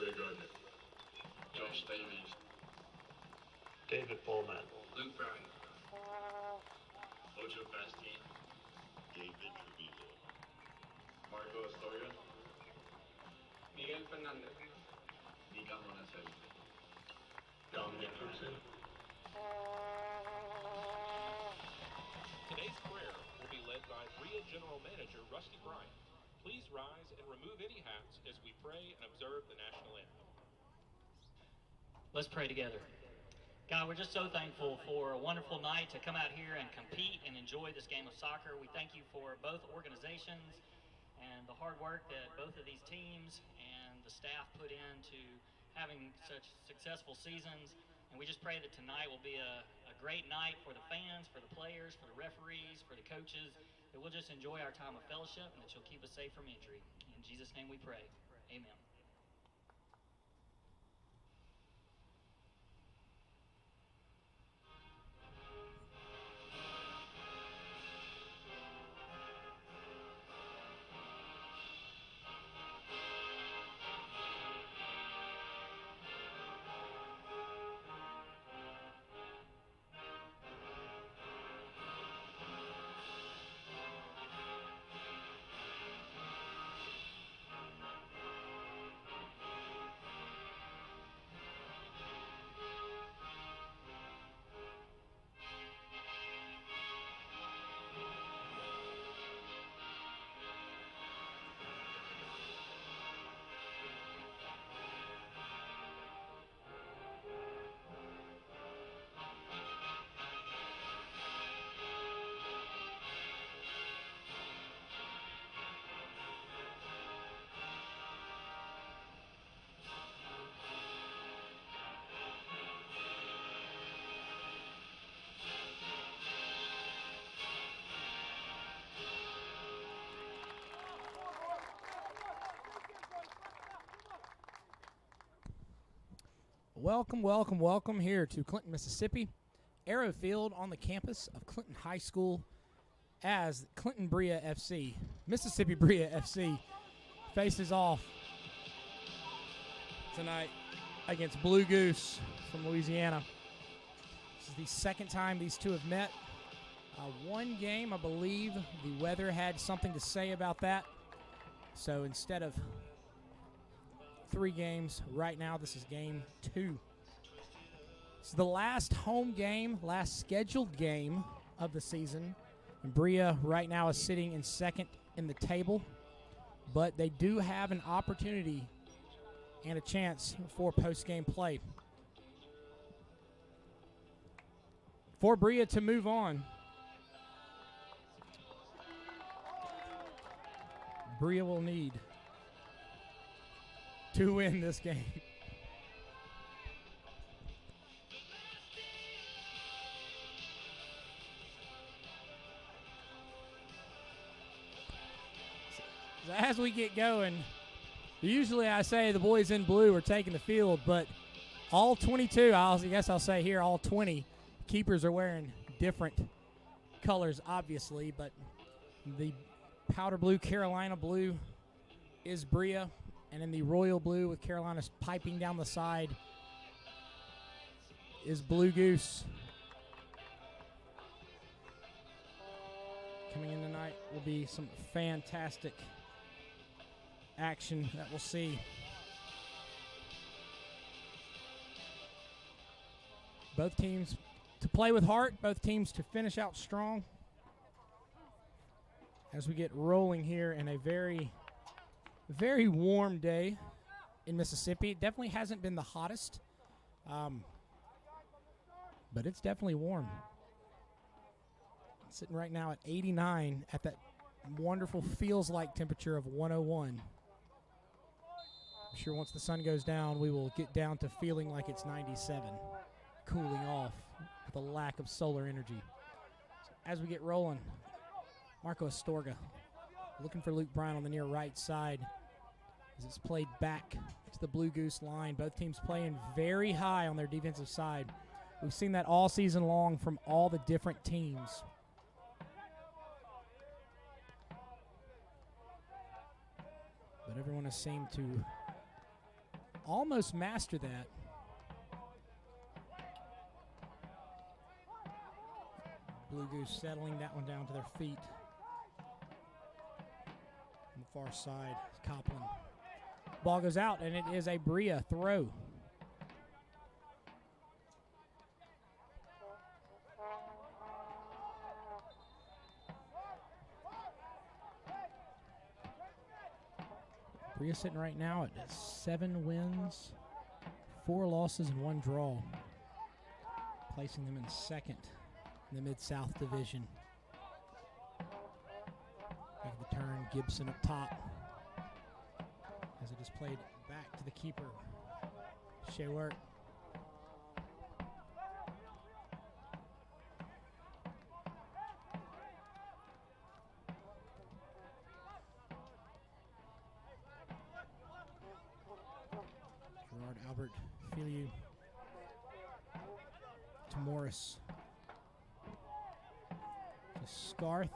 Trey Gardner. Josh Davies. David Bowman. Luke Brown. Ocho Bastien. David Trujillo. Marco Astoria. Miguel Fernandez. Nika Monacel. Dominic Cruzin. Today's prayer will be led by Brilla General Manager Rusty Bryant. Please rise and remove any hats as we pray and observe the national anthem. Let's pray together. God, we're just so thankful for a wonderful night to come out here and compete and enjoy this game of soccer. We thank you for both organizations and the hard work that both of these teams and the staff put into having such successful seasons. And we just pray that tonight will be a great night for the fans, for the players, for the referees, for the coaches, that we'll just enjoy our time of fellowship and that you'll keep us safe from injury. In Jesus' name we pray. Amen. Welcome here to Clinton, Mississippi. Arrow Field on the campus of Clinton High School as Clinton Brilla FC, Mississippi Brilla FC, faces off tonight against Blue Goose from Louisiana. This is the second time these two have met. One game, I believe the weather had something to say about that. So instead of 3 games, right now this is game 2. It's the last home game, last scheduled game of the season. And Brilla right now is sitting in second in the table, but they do have an opportunity and a chance for post-game play. For Brilla to move on, Brilla will need to win this game. So as we get going, usually I say the boys in blue are taking the field, but all 22, I guess I'll say here, all 20 keepers are wearing different colors, obviously, but the powder blue, Carolina blue is Brilla, and in the royal blue with Carolina piping down the side is Blue Goose. Coming in tonight will be some fantastic action that we'll see. Both teams to play with heart, both teams to finish out strong as we get rolling here in a very, very warm day in Mississippi. It definitely hasn't been the hottest, but it's definitely warm. It's sitting right now at 89 at that wonderful feels-like temperature of 101. I'm sure once the sun goes down, we will get down to feeling like it's 97, cooling off with a lack of solar energy. So as we get rolling, Marco Astorga looking for Luke Bryan on the near right side as it's played back to the Blue Goose line. Both teams playing very high on their defensive side. We've seen that all season long from all the different teams. But everyone has seemed to almost master that. Blue Goose settling that one down to their feet. On the far side, Copland. Ball goes out, and it is a Brilla throw. Brilla sitting right now at 7 wins, 4 losses, and 1 draw, placing them in second in the Mid-South Division. Back of the turn, Gibson up top as it is played back to the keeper, Shaywart. Albert Filiu to Morris. To Scarth.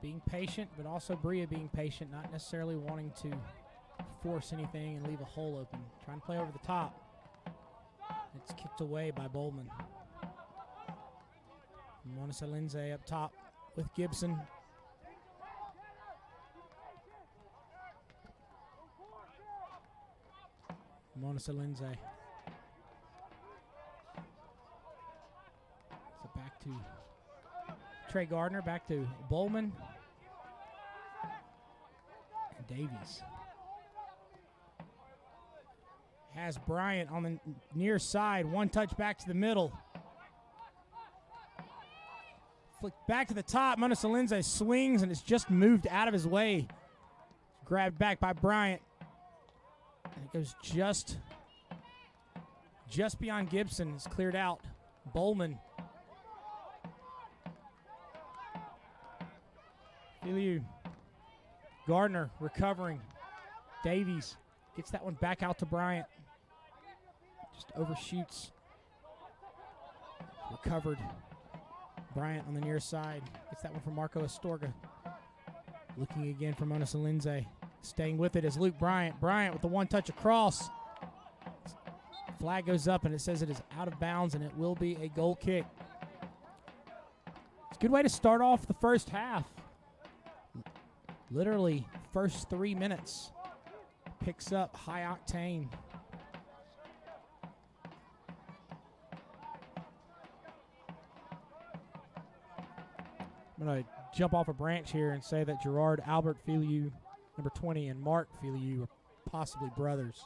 Being patient, but also Brilla being patient, not necessarily wanting to force anything and leave a hole open. Trying to play over the top. It's kicked away by Bowman. Monisa Lindsay up top with Gibson. Monisa Lindsay. So back to Trey Gardner, back to Bowman. And Davies. Has Bryant on the near side. One touch back to the middle. Flick back to the top. Monisa Lindsay swings and it's just moved out of his way. Grabbed back by Bryant. And it goes just beyond Gibson. It's cleared out. Bowman. Filiu. Gardner recovering. Davies gets that one back out to Bryant. Just overshoots. Recovered. Bryant on the near side. Gets that one from Marco Astorga. Looking again for Monisa Lindsay. Staying with it is Luke Bryant. Bryant with the one touch across. Flag goes up and it says it is out of bounds and it will be a goal kick. It's a good way to start off the first half. Literally first 3 minutes. Picks up high octane. I'm going to jump off a branch here and say that Gerard Albert Filiu, number 20, and Mark Filiu are possibly brothers.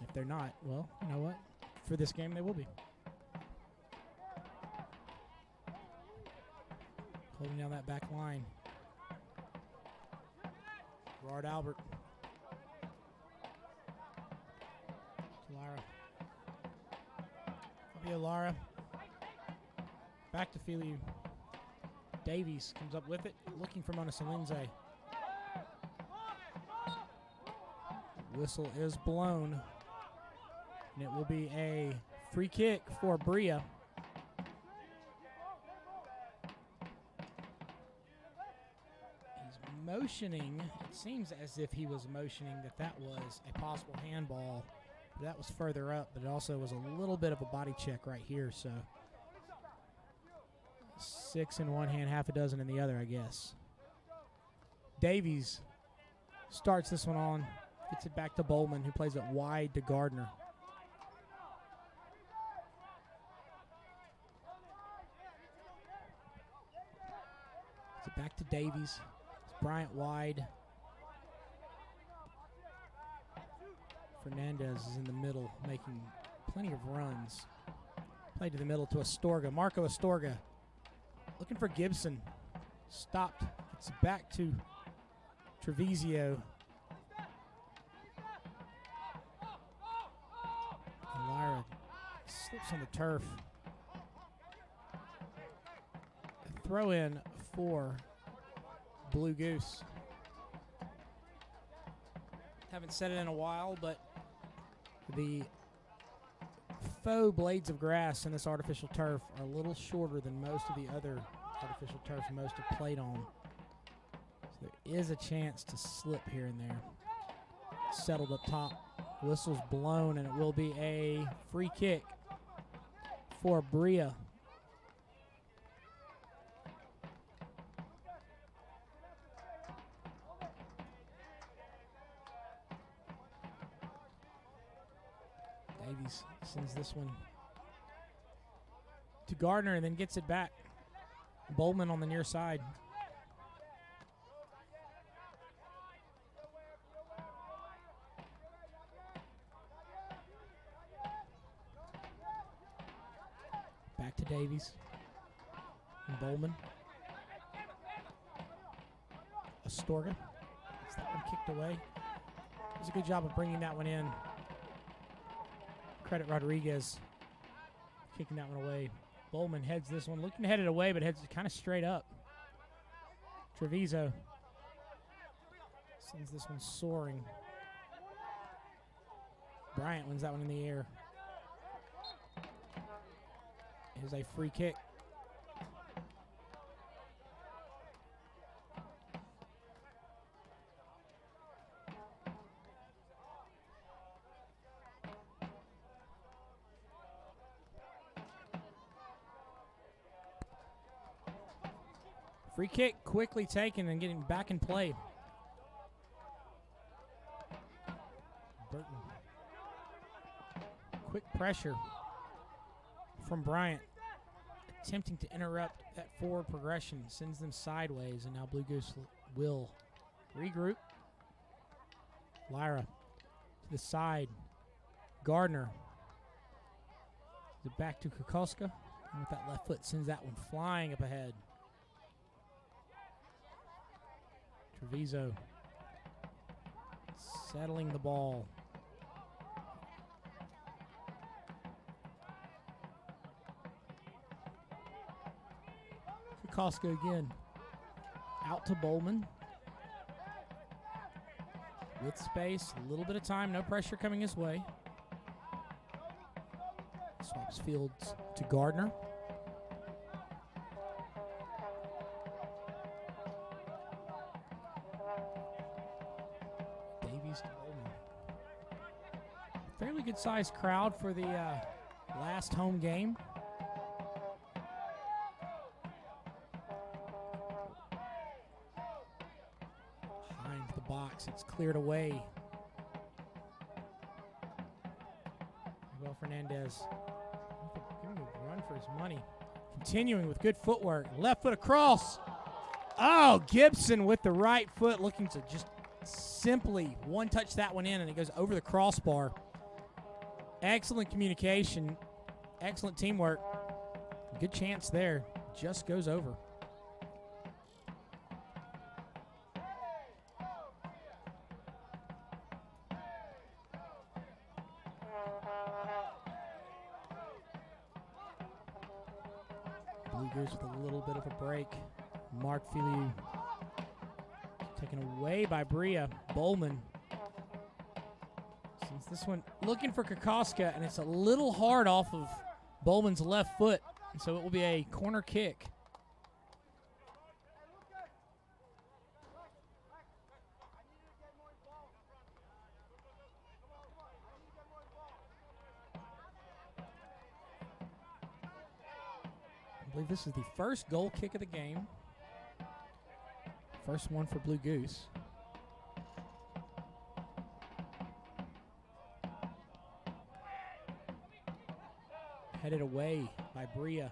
If they're not, well, you know what? For this game, they will be. Holding down that back line. Gerard Albert. Lara. Fabio Lara. Back to Filiu. Davies comes up with it, looking for Monisa Lindsay. Whistle is blown. And it will be a free kick for Brilla. He's motioning. It seems as if he was motioning that was a possible handball. But that was further up, but it also was a little bit of a body check right here, so 6 in one hand, half a dozen in the other, I guess. Davies starts this one on. Gets it back to Bowman, who plays it wide to Gardner. Gets it back to Davies. It's Bryant wide. Fernandez is in the middle, making plenty of runs. Played to the middle to Astorga. Marco Astorga looking for Gibson. Stopped. It's back to Treviso. And Lyra slips on the turf. A throw in for Blue Goose. Haven't said it in a while, but the faux blades of grass in this artificial turf are a little shorter than most of the other artificial turfs most have played on. So there is a chance to slip here and there. Settled up top. Whistle's blown, and it will be a free kick for Brilla. Davies sends this one to Gardner and then gets it back. Bowman on the near side. Back to Davies and Bowman. Astorga. Gets that one kicked away. Does a good job of bringing that one in. Credit Rodriguez kicking that one away. Bowman heads this one, looking to head it away, but heads it kind of straight up. Treviso sends this one soaring. Bryant wins that one in the air. Here's a free kick. Free kick quickly taken and getting back in play. Burton. Quick pressure from Bryant. Attempting to interrupt that forward progression. Sends them sideways, and now Blue Goose will regroup. Lyra to the side. Gardner. Back to Kukoska. And with that left foot, sends that one flying up ahead. Treviso settling the ball. Kukoska again. Out to Bowman. With space, a little bit of time, no pressure coming his way. Swaps fields to Gardner. Fairly good sized crowd for the last home game. Behind the box, it's cleared away. Miguel Fernandez giving a run for his money. Continuing with good footwork. Left foot across. Oh, Gibson with the right foot looking to just simply one-touch that one in, and it goes over the crossbar. Excellent communication, excellent teamwork. Good chance there. Just goes over. Blue Goose with a little bit of a break. Mark Filiu taken away by Brilla. Bowman. Since this one looking for Kukoska, and it's a little hard off of Bowman's left foot, and so it will be a corner kick. I believe this is the first goal kick of the game. First one for Blue Goose. Headed away by Brilla.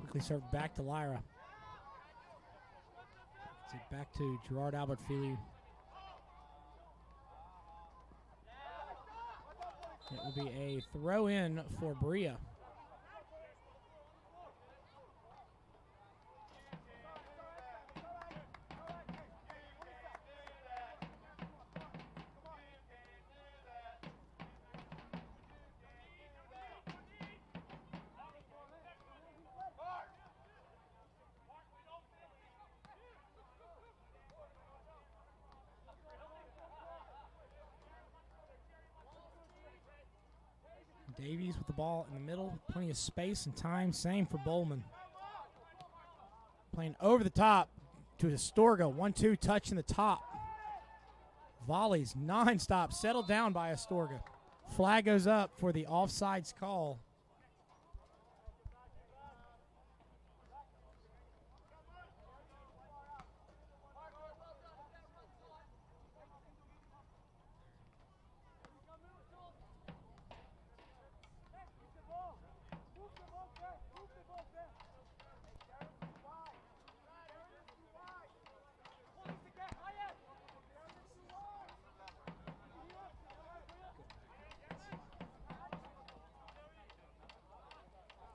Quickly served back to Lyra. It's it back to Gerard Albert Filiu. It will be a throw in for Brilla. Davies with the ball in the middle. Plenty of space and time. Same for Bowman. Playing over the top to Astorga. 1-2 touch in the top. Volleys non-stop. Settled down by Astorga. Flag goes up for the offsides call.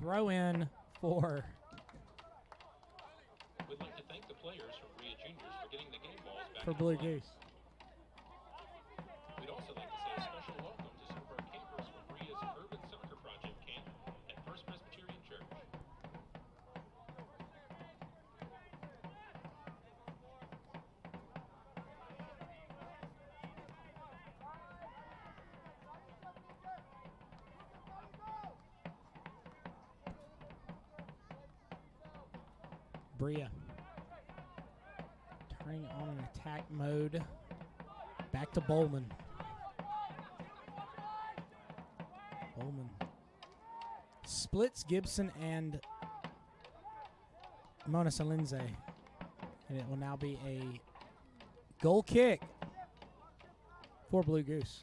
Throw in for We'd like to thank the players from Brilla Juniors for getting the game balls back for into Blue play. Goose. We'd also like to say a special welcome to some of our campers from Brilla's Urban Soccer Project camp at First Presbyterian Church. Brilla turning on an attack mode. Back to Bowman. Bowman splits Gibson and Mona Salinze. And it will now be a goal kick for Blue Goose.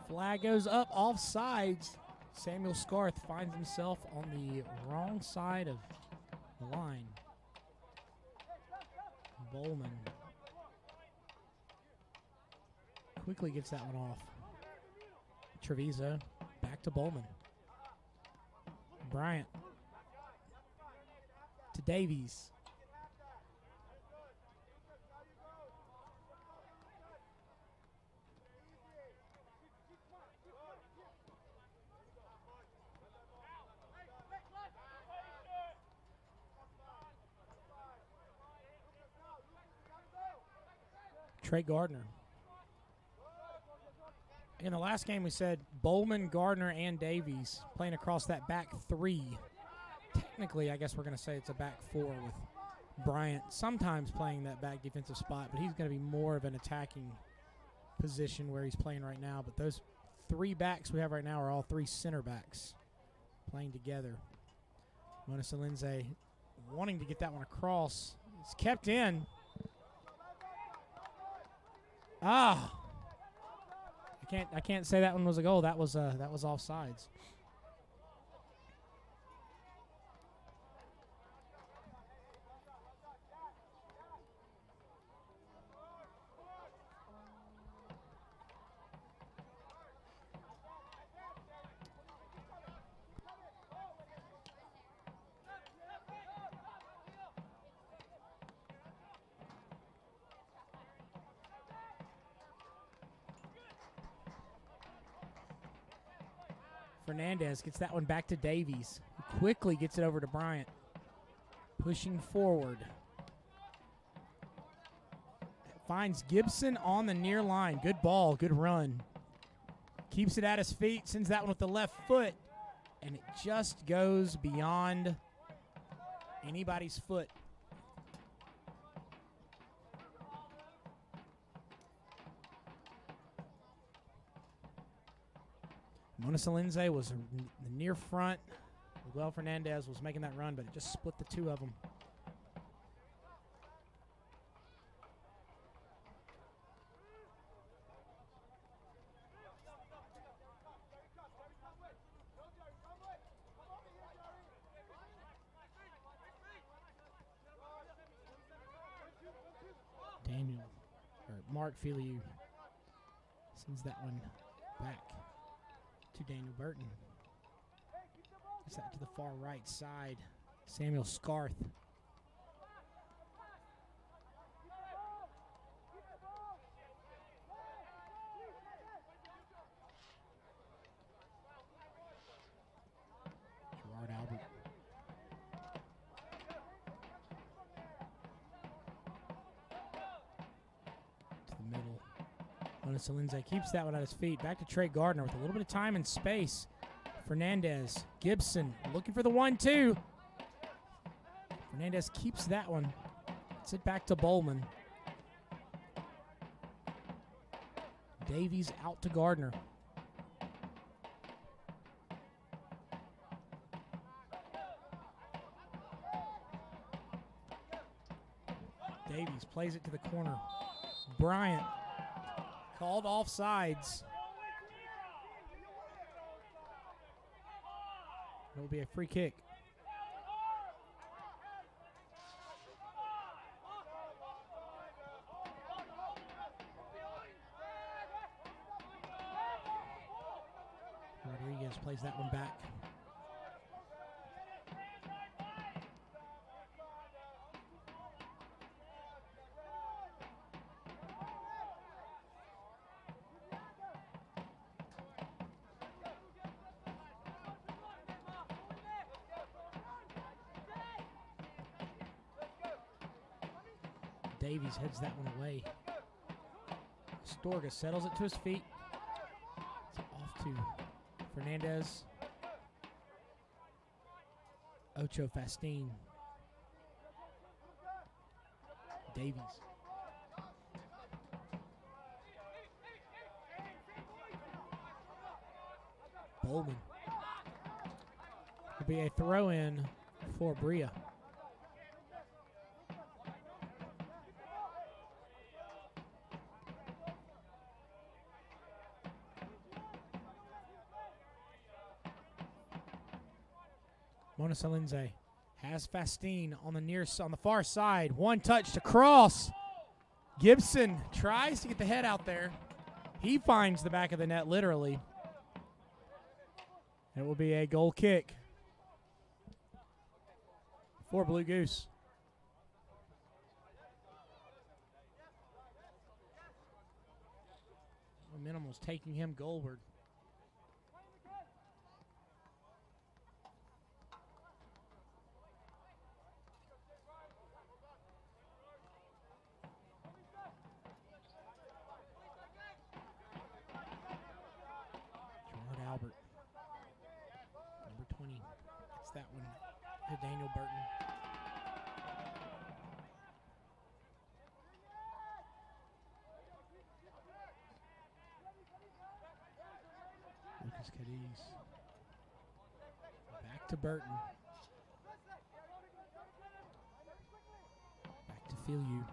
Flag goes up, offsides. Samuel Scarth finds himself on the wrong side of the line. Bowman quickly gets that one off. Treviso back to Bowman. Bryant to Davies. Trey Gardner. In the last game, we said Bowman, Gardner, and Davies playing across that back three. Technically, I guess we're going to say it's a back four with Bryant sometimes playing that back defensive spot, but he's going to be more of an attacking position where he's playing right now. But those three backs we have right now are all three center backs playing together. Mona Salinze wanting to get that one across. It's kept in. I can't say that one was a goal. That was offsides. Fernandez gets that one back to Davies, who quickly gets it over to Bryant. Pushing forward. Finds Gibson on the near line. Good ball, good run. Keeps it at his feet, sends that one with the left foot, and it just goes beyond anybody's foot. Mona Salinze was the near front. Miguel Fernandez was making that run, but it just split the two of them. Mark Filiu sends that one back to Daniel Burton. Gets that to the far right side. Samuel Scarth. Gerard Albert. To the middle. Lindsay keeps that one at his feet. Back to Trey Gardner with a little bit of time and space. Fernandez. Gibson looking for the 1-2. Fernandez keeps that one. Gets it back to Bowman. Davies out to Gardner. Davies plays it to the corner. Bryant called offsides. It will be a free kick. Rodriguez plays that one back. Davies heads that one away. Storga settles it to his feet. It's off to Fernandez. Ocho Fastine. Davies. Bowman. Will be a throw-in for Brilla. Mona Salinze has Fastine on the far side. One touch to cross. Gibson tries to get the head out there. He finds the back of the net literally. It will be a goal kick for Blue Goose. Minimal's taking him goalward. Albert, number 20, gets that one to Daniel Burton. Lucas Cadiz, back to Burton, back to Filiu.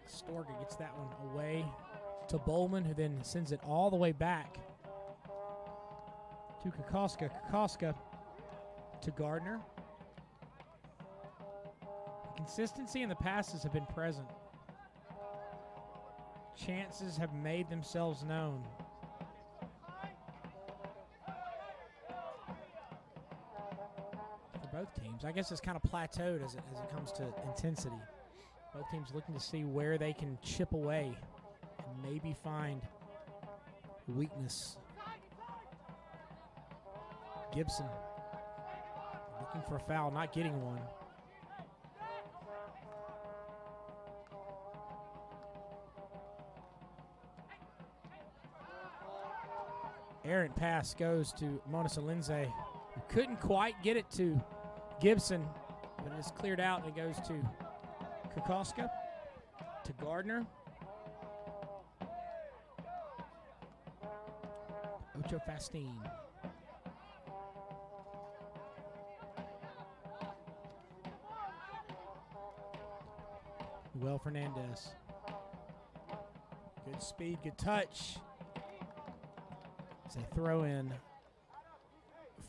Storga gets that one away to Bowman, who then sends it all the way back to Kokoska. Kokoska to Gardner. The consistency in the passes have been present. Chances have made themselves known. For both teams. I guess it's kind of plateaued as it comes to intensity. Both teams looking to see where they can chip away and maybe find weakness. Gibson looking for a foul, not getting one. Errant pass goes to Mona Salinze, who couldn't quite get it to Gibson, but it is cleared out and it goes to Kokoska to Gardner. Ocho Fastine. Well Fernandez. Good speed, good touch. It's a throw in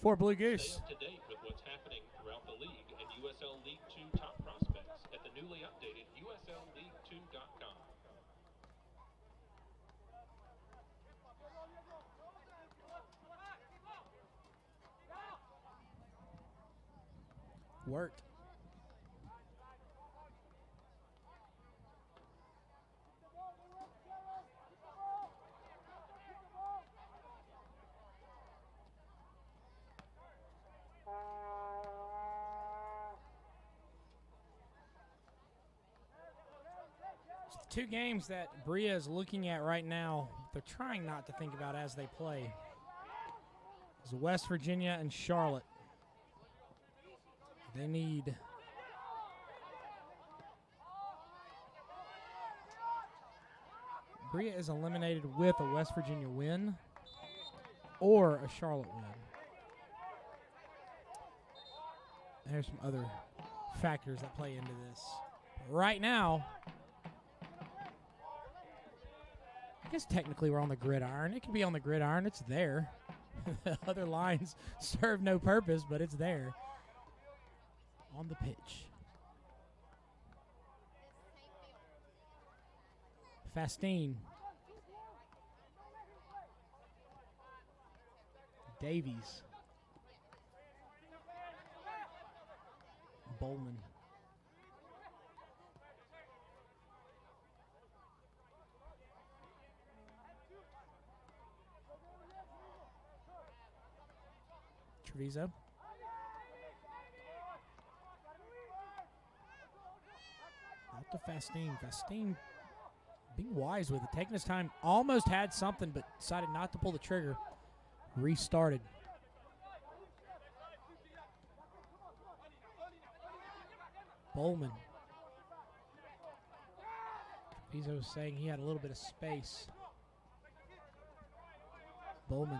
for Blue Goose. Stay up to date with what's happening throughout the league and USL League 2 top prospects at the newly worked. Two games that Brilla is looking at right now, they're trying not to think about as they play. It's West Virginia and Charlotte. They need Brilla is eliminated with a West Virginia win or a Charlotte win. There's some other factors that play into this. Right now, I guess technically we're on the gridiron. It can be on the gridiron. It's there. The other lines serve no purpose, but it's there. On the pitch. Fastine. Davies. Bowman. Treviso. Out to Fastine. Fastine being wise with it. Taking his time. Almost had something, but decided not to pull the trigger. Restarted. Bowman. Treviso was saying he had a little bit of space. Bowman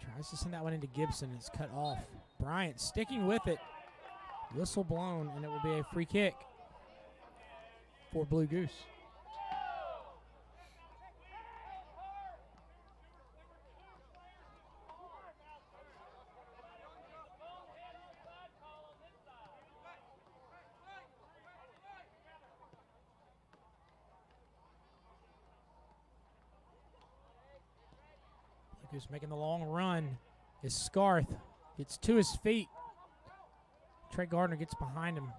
tries to send that one into Gibson. It's cut off. Bryant sticking with it. Whistle blown, and it will be a free kick for Blue Goose. Blue Goose making the long run is Scarth. Gets to his feet. Trey Gardner gets behind him.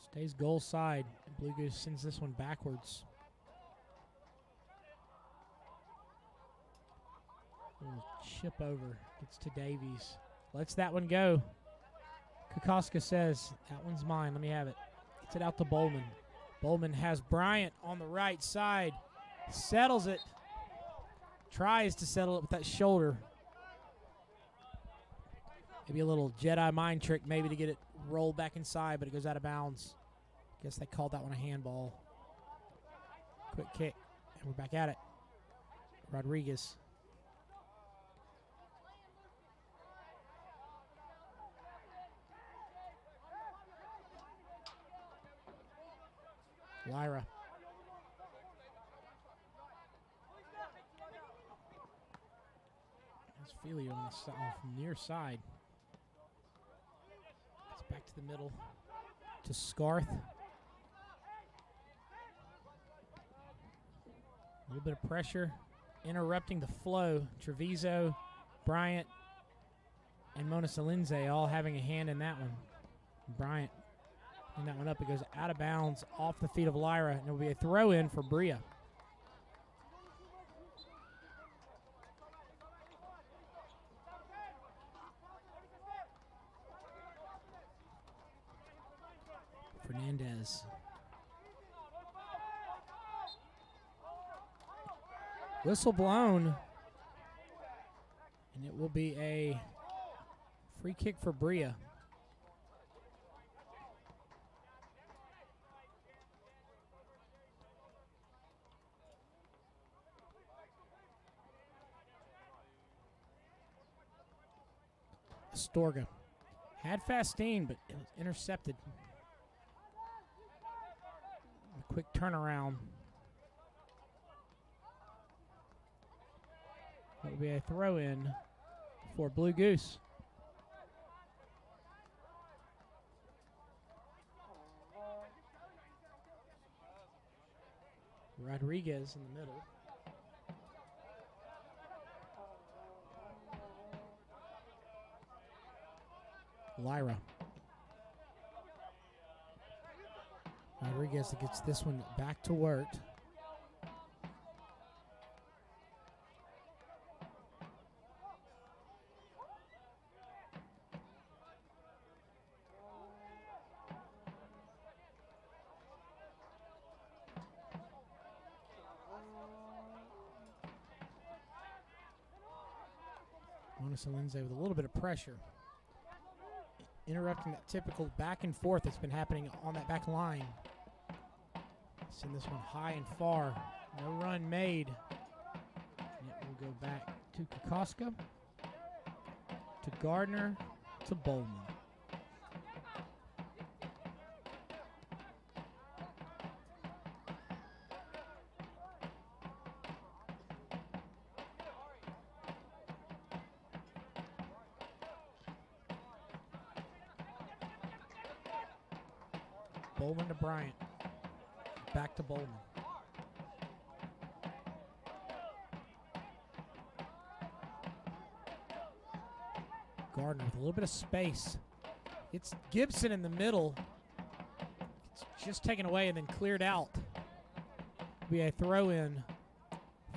Stays goal side. Blue Goose sends this one backwards. Little chip over. Gets to Davies. Lets that one go. Kokoska says, that one's mine. Let me have it. Gets it out to Bowman. Bowman has Bryant on the right side. Settles it. Tries to settle it with that shoulder. Maybe a little Jedi mind trick maybe to get it rolled back inside, but it goes out of bounds. Guess they called that one a handball. Quick kick, and we're back at it. Rodriguez. Lyra. There's Filio on the from near side. It's back to the middle to Scarth. A little bit of pressure, interrupting the flow. Treviso, Bryant, and Mona Salinze all having a hand in that one. Bryant in that one up. It goes out of bounds off the feet of Lyra, and it will be a throw-in for Brilla. Fernandez. Whistle blown. And it will be a free kick for Brilla. Astorga had Fastine, but it was intercepted. A quick turnaround. That will be a throw-in for Blue Goose. Rodriguez in the middle. Lyra. Rodriguez gets this one back to work. Mona Lindsay with a little bit of pressure. Interrupting that typical back and forth that's been happening on that back line. Send this one high and far. No run made. Yet we'll go back to Kokoska, to Gardner, to Bowman. Bowman to Bryant. Back to Bowman. Gardner with a little bit of space. It's Gibson in the middle. It's just taken away and then cleared out. It'll be a throw-in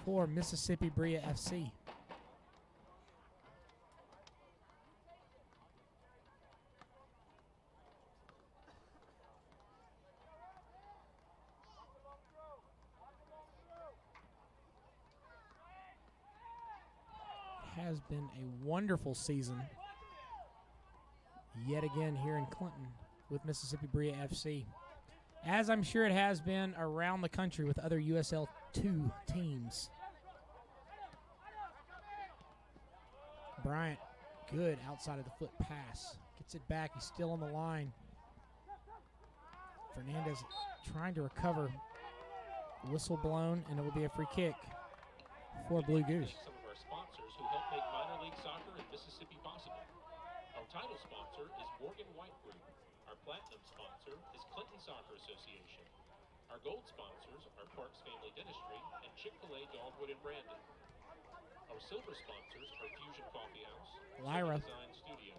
for Mississippi Brilla FC. Has been a wonderful season yet again here in Clinton with Mississippi Brilla FC, as I'm sure it has been around the country with other USL 2 teams. Bryant, good outside of the foot pass. Gets it back. He's still on the line. Fernandez trying to recover. Whistle blown, and it will be a free kick for Blue Goose. Some of our sponsors who help make minor league soccer in Mississippi possible. Our title sponsor is Morgan White Group. Our platinum sponsor is Clinton Soccer Association. Our gold sponsors are Parks Family Dentistry and Chick-fil-A Dogwood and Brandon. Our silver sponsors are Fusion Coffee House, Lyra Design Studio,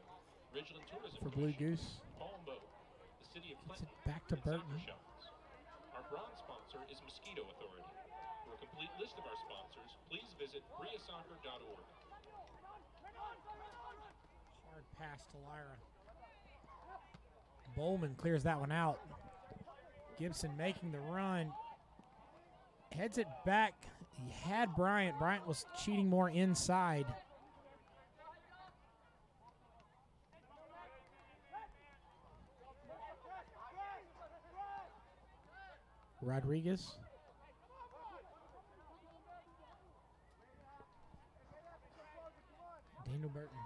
Ridgeland Tourism for Blue Commission, Goose. Palm Boat, the City of Gets Clinton, it back to and Burton. Soccer Shops. Our bronze sponsor is Mosquito Authority. For a complete list of our sponsors, please visit briasoccer.org. Hard pass to Lyra. Bowman clears that one out. Gibson making the run. Heads it back. He had Bryant. Bryant was cheating more inside. Rodriguez. Daniel Burton.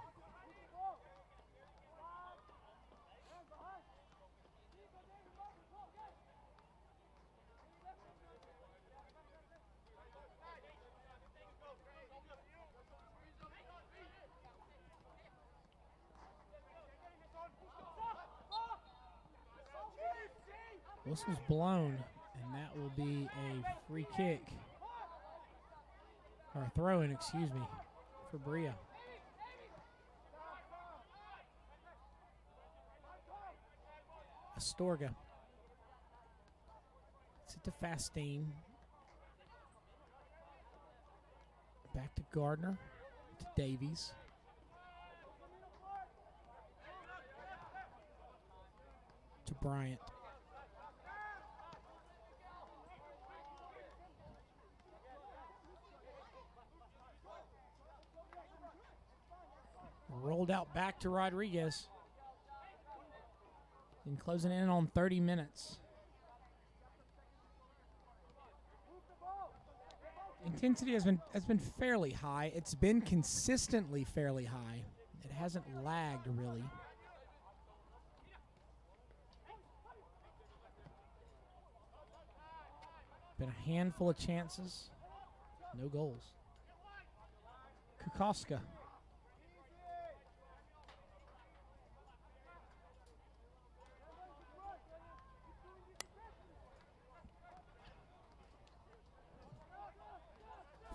Whistle's blown, and that will be a free kick. Or a throw-in, excuse me, for Brilla. Astorga. It's it to Fastine. Back to Gardner. To Davies. To Bryant. Rolled out back to Rodriguez. And closing in on 30 minutes. Intensity has been fairly high. It's been consistently fairly high. It hasn't lagged really. Been a handful of chances. No goals. Kokoska.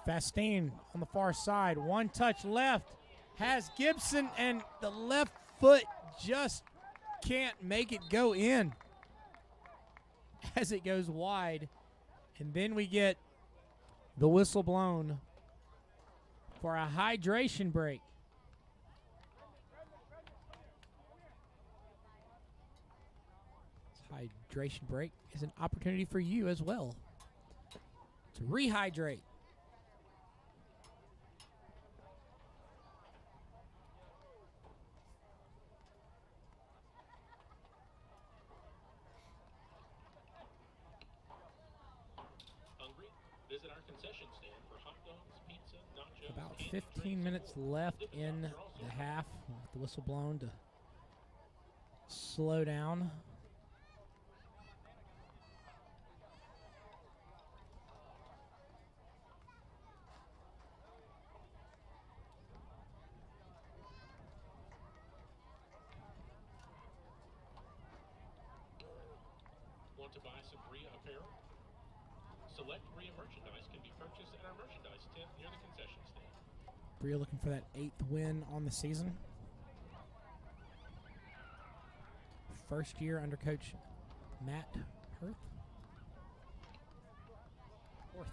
Fastine on the far side. One touch left. Has Gibson, and the left foot just can't make it go in. as it goes wide. And then we get the whistle blown for a hydration break. This hydration break is an opportunity for you as well to rehydrate. Hungry? Visit our concession stand for hot dogs, pizza, nachos, About candy, 15 drinks, minutes and more. left Dippin' in dots are also the half with the whistle blown to slow down. Want to buy some Brilla apparel? Select Brilla merchandise can be purchased at our merchandise tent near the concession stand. Brilla looking for that 8th win on the season. First year under coach Matt Hirth. Horth.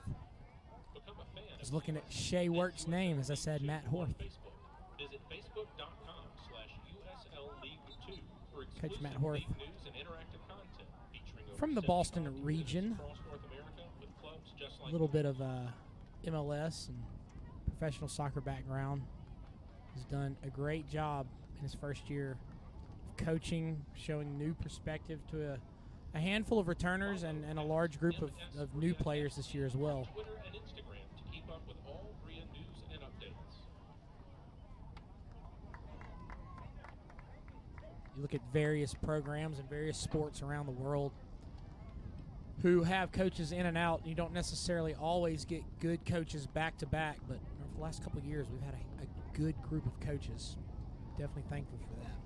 Become a fan I was looking at Shea Wert's name as I said Matt Horth. Facebook. Visit facebook.com/USL League 2 for Coach exclusive Matt Horth. league news and interactive content featuring over From the 70 Boston volunteers region. across North America with clubs just A like little bit of MLS and professional soccer background. He's done a great job in his first year of coaching, showing new perspective to a handful of returners and a large group of new players this year as well. Twitter and Instagram to keep up with all Brilla news and updates. You look at various programs and various sports around the world who have coaches in and out. You don't necessarily always get good coaches back to back, but over the last couple of years, we've had a good group of coaches. Definitely thankful for that.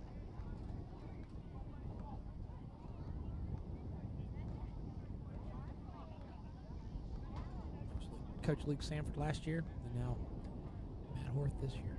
Coach Luke Sanford last year, and now Matt Horth this year.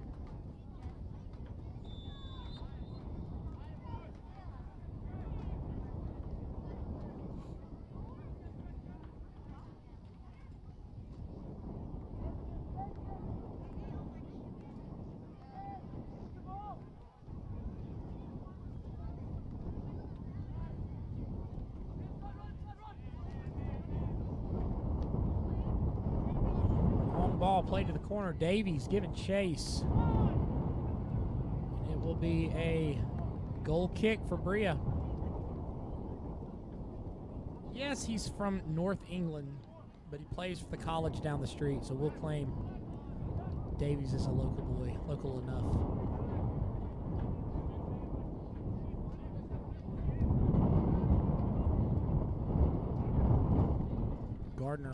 Ball played to the corner. Davies giving chase. And it will be a goal kick for Brilla. Yes, he's from North England, but he plays for the college down the street, so we'll claim Davies is a local boy, local enough. Gardner.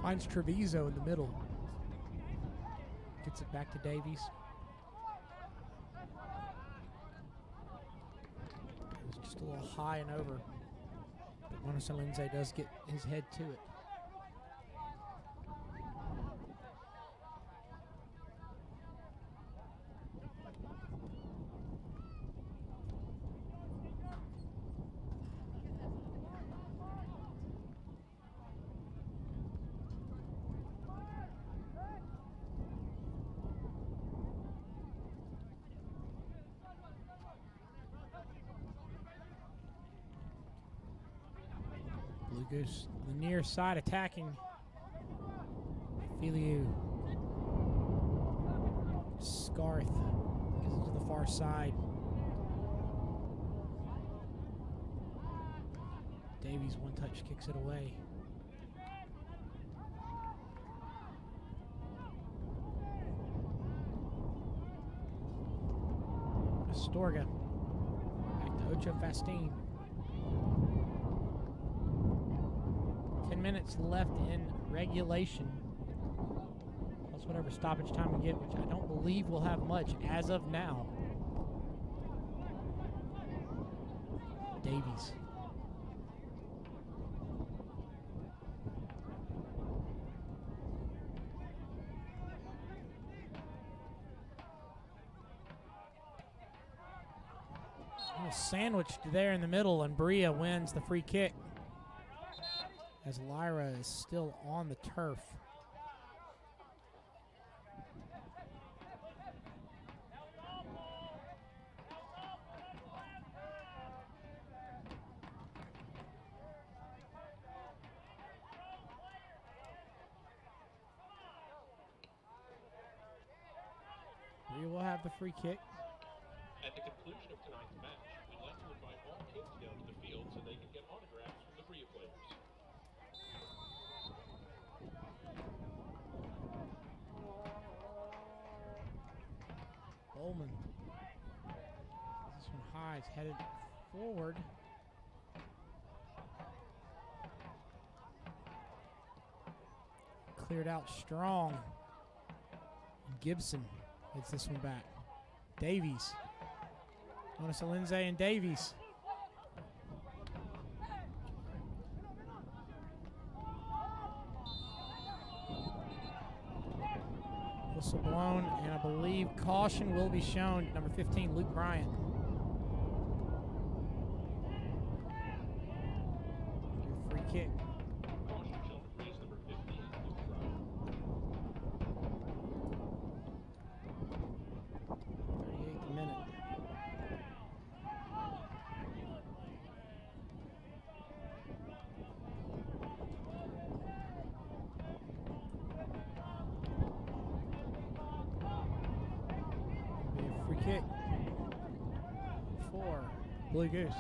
Finds Treviso in the middle. Gets it back to Davies. It was just a little high and over. But Montesson Lindsay does get his head to it. Goose, the near side attacking. Filiu. Scarth gets it to the far side. Davies one touch kicks it away. Astorga. Back to Ocho Fastin. 10 minutes left in regulation. Plus whatever stoppage time we get, which I don't believe we'll have much as of now. Davies. sandwiched there in the middle, and Brilla wins the free kick as Lyra is still on the turf. Brilla will have the free kick. At the conclusion of tonight's match, we'd like to invite all kids down to the field so they can get autographs from the Brilla players. Bowman. This one high is headed forward. Cleared out strong. Gibson gets this one back. Davies. Jonas Alinze and Davies. Whistle blown, and I believe caution will be shown. Number 15, Luke Bryant. Free kick. Caution shown to freeze number 15, Luke Bryant. 38th minute. Free kick for Blue Goose.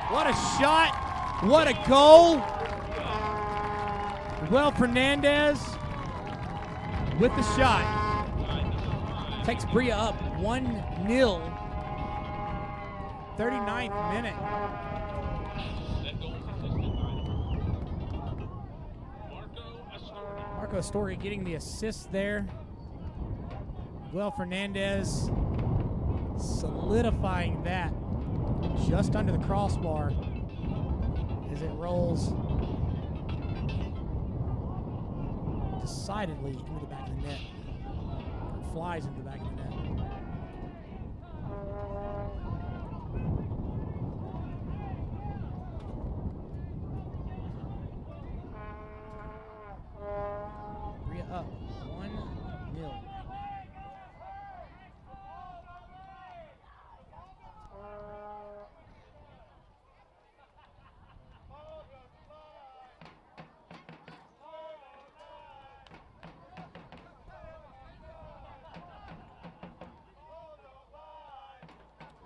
What a shot. What a goal. Well, Fernandez with the shot. Takes Brilla up 1-0. 39th minute. That goal was assisted by Marco Astori. Marco Astori getting the assist there. Well, Fernandez solidifying that just under the crossbar as it rolls decidedly into the back of the net. It flies into the back of the net. Brilla up 1-0.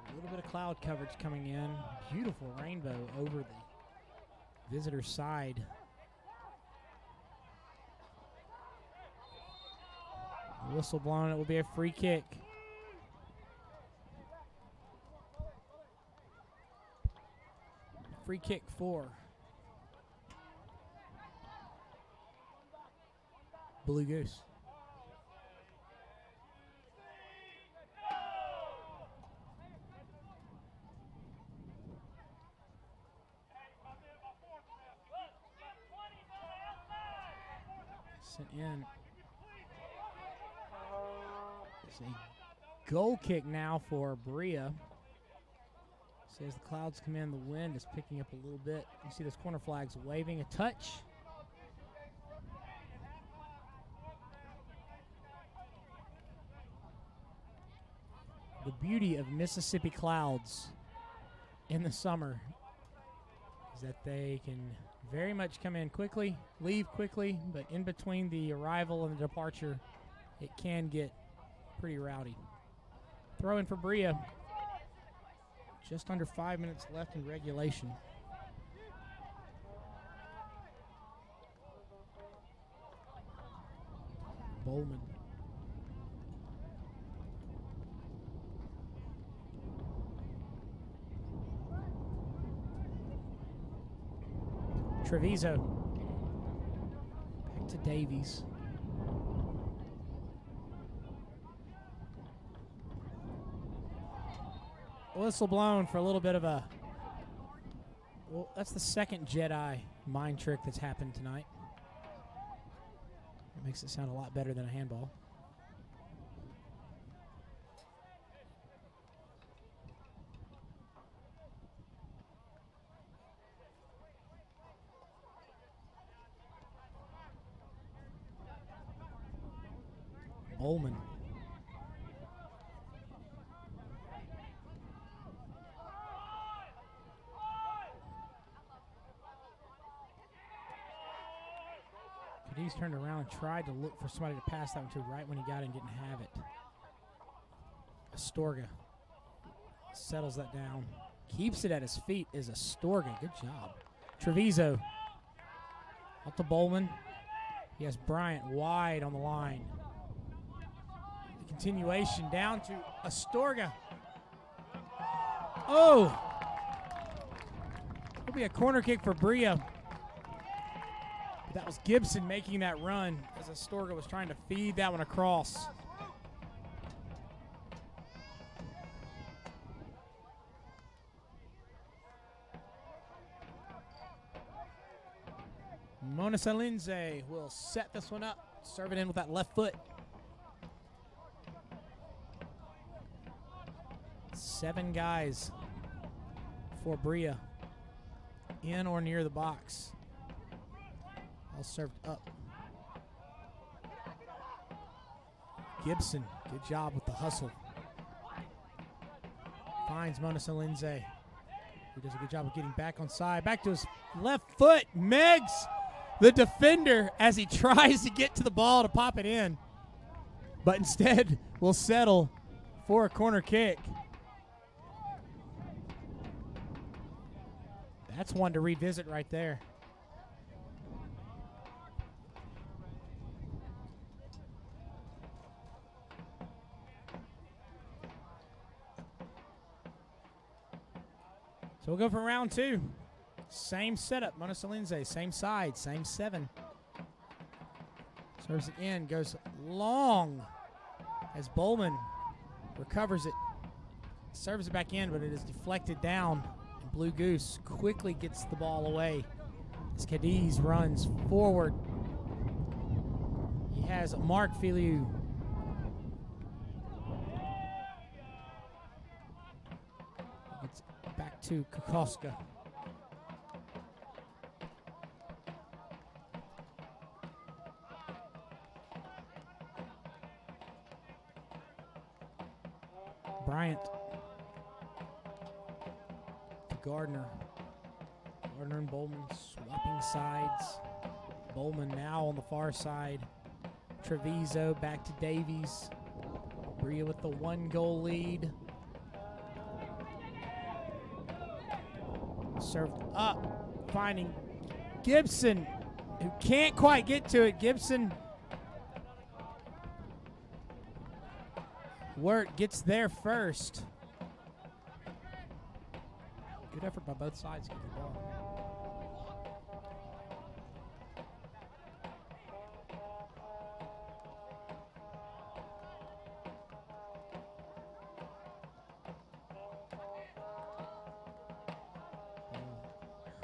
A little bit of cloud coverage coming in. Beautiful rainbow over the visitor side. Whistle blown. It will be a free kick. Free kick for Blue Goose. Sent in. It's a goal kick now for Brilla. Says the clouds come in, the wind is picking up a little bit. You see those corner flags waving. A touch. The beauty of Mississippi clouds in the summer is that they can very much come in quickly, leave quickly, but in between the arrival and the departure, it can get pretty rowdy. Throw in for Brilla. Just under 5 minutes left in regulation. Bowman. Treviso to Davies. Whistle blown for a little bit of a... Well, that's the second Jedi mind trick that's happened tonight. It makes it sound a lot better than a handball. Bowman. Cadiz turned around and tried to look for somebody to pass that one to right when he got it and didn't have it. Astorga settles that down. Keeps it at his feet is Astorga. Good job. Treviso. Up to Bowman. He has Bryant wide on the line. The continuation down to Astorga. Oh! It'll be a corner kick for Brilla. But that was Gibson making that run as Astorga was trying to feed that one across. Monasalinze will set this one up. Serve it in with that left foot. 7 guys for Brilla. In or near the box. All served up. Gibson, good job with the hustle. Finds Monasalinze, who does a good job of getting back on side. Back to his left foot. Meggs, the defender, as he tries to get to the ball to pop it in. But instead will settle for a corner kick. That's one to revisit right there. So we'll go for round 2. Same setup, Monasalinze, same side, same 7. Serves it in, goes long as Bowman recovers it. Serves it back in, but it is deflected down. And Blue Goose quickly gets the ball away as Cadiz runs forward. He has Mark Filiu. It's back to Kokoska. Bryant to Gardner. Gardner and Bowman swapping sides. Bowman now on the far side. Treviso back to Davies. Brilla with the 1-goal lead. Served up, finding Gibson, who can't quite get to it. Gibson Wirt gets there first. Good effort by both sides to get the ball.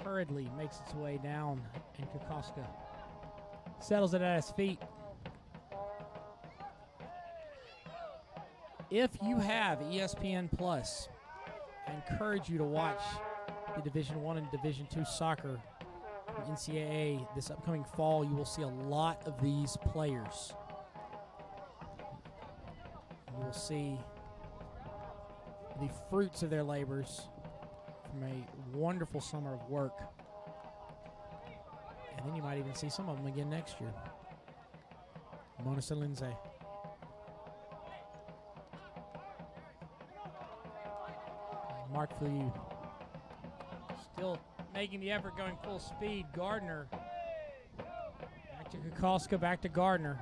Hurriedly makes its way down, and Kokoska settles it at his feet. If you have ESPN Plus, I encourage you to watch the Division I and Division II soccer from NCAA this upcoming fall. You will see a lot of these players. You will see the fruits of their labors from a wonderful summer of work. And then you might even see some of them again next year. Monasalinze. Mark Filiu still making the effort, going full speed. Gardner. Back to Kokoska, back to Gardner.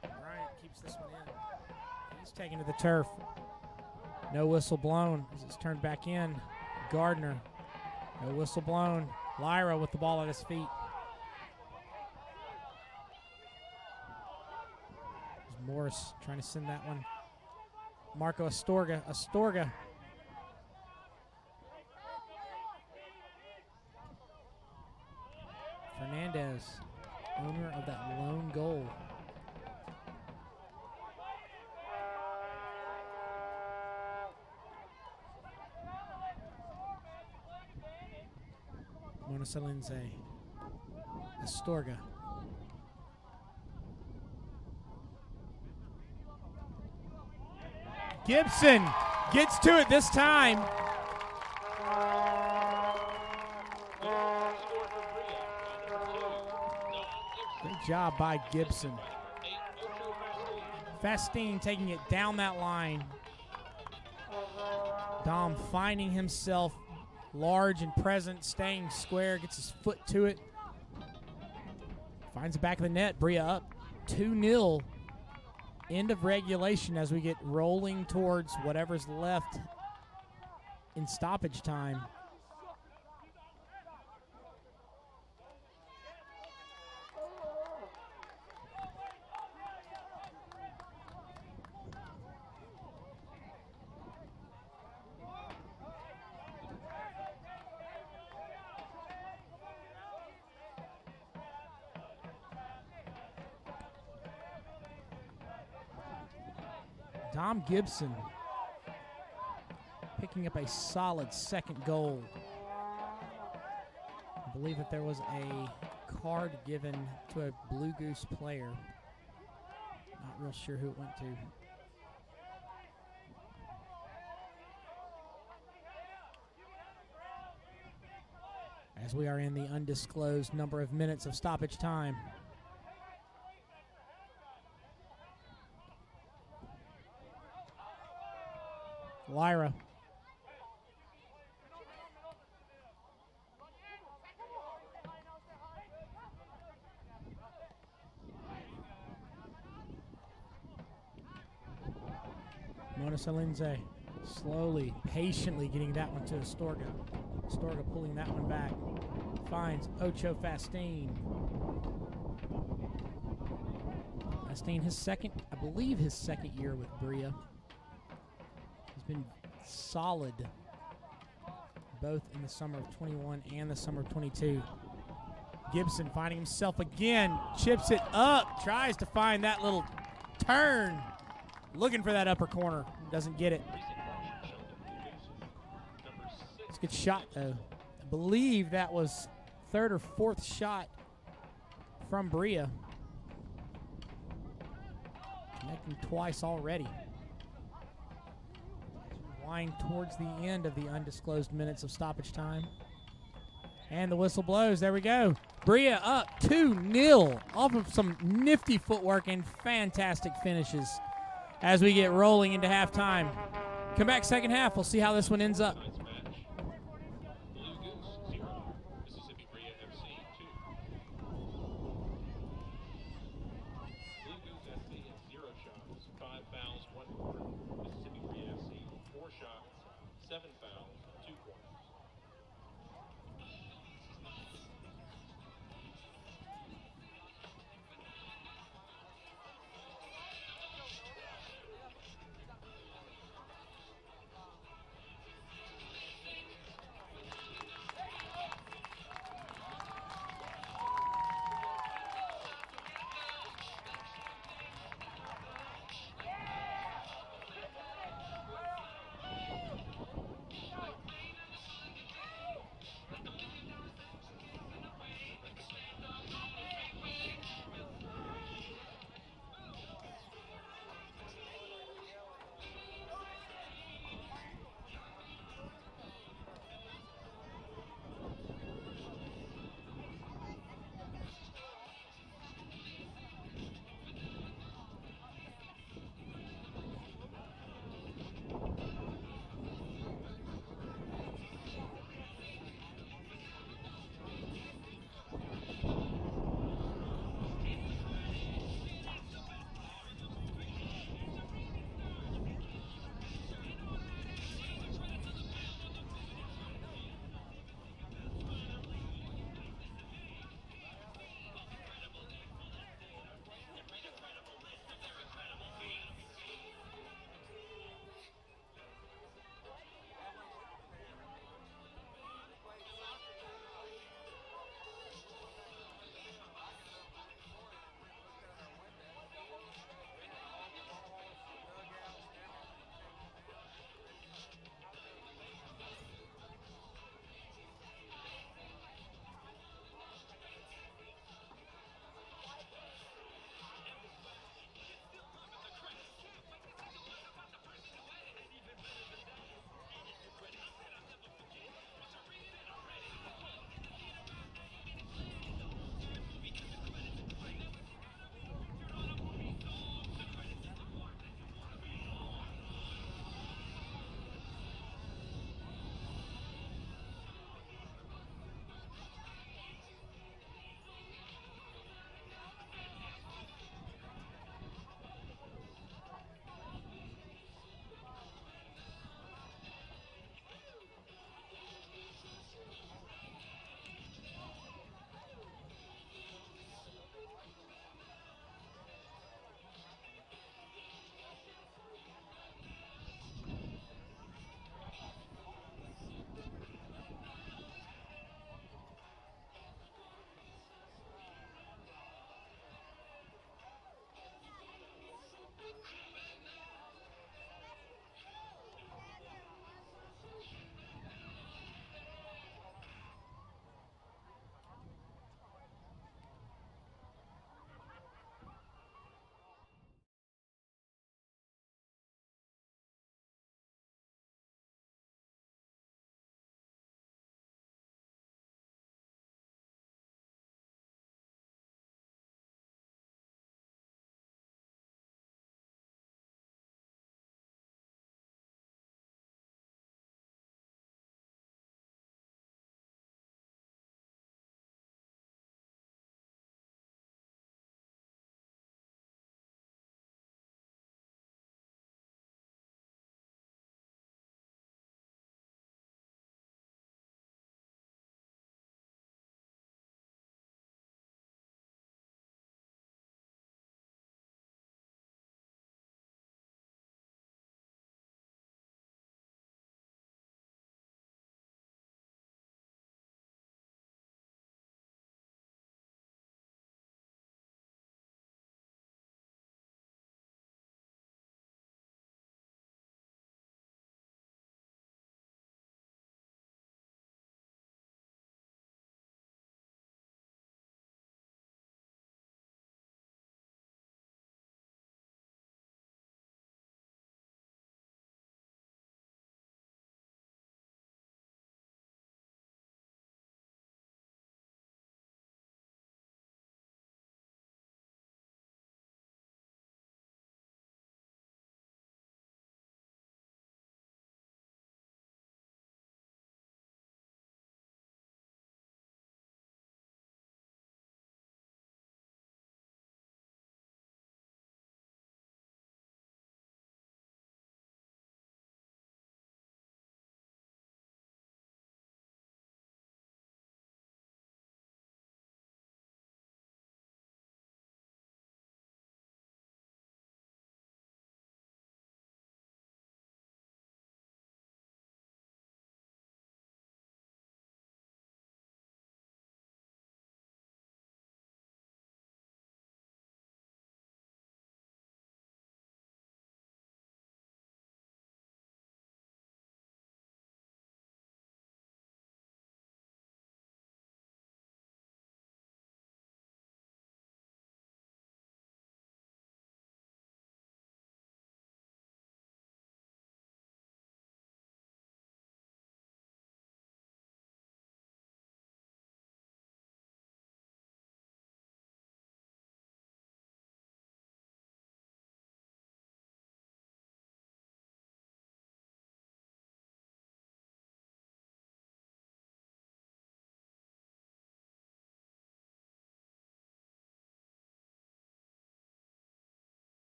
Bryant keeps this one in. He's taken to the turf. No whistle blown as it's turned back in. Gardner. No whistle blown. Lyra with the ball at his feet. There's Morris trying to send that one. Marco Astorga. Fernandez, owner of that lone goal. Mona Salinze. Astorga. Gibson gets to it this time. Great job by Gibson. Fastine taking it down that line. Dom finding himself large and present, staying square, gets his foot to it. Finds the back of the net. Brilla up 2-0. End of regulation as we get rolling towards whatever's left in stoppage time. Dom Gibson picking up a solid second goal. I believe that there was a card given to a Blue Goose player. Not real sure who it went to. As we are in the undisclosed number of minutes of stoppage time. Lyra. Mona Salinze slowly, patiently getting that one to Astorga. Astorga pulling that one back. Finds Ocho Fastine. Fastine, his second, I believe his second year with Brilla. Been solid both in the summer of 21 and the summer of 22. Gibson finding himself again, chips it up, tries to find that little turn, looking for that upper corner, doesn't get it. It's a good shot though. I believe that was third or fourth shot from Brilla. Connecting twice already. Wind towards the end of the undisclosed minutes of stoppage time. And the whistle blows. There we go. Brilla up 2-0 off of some nifty footwork and fantastic finishes as we get rolling into halftime. Come back second half. We'll see how this one ends up.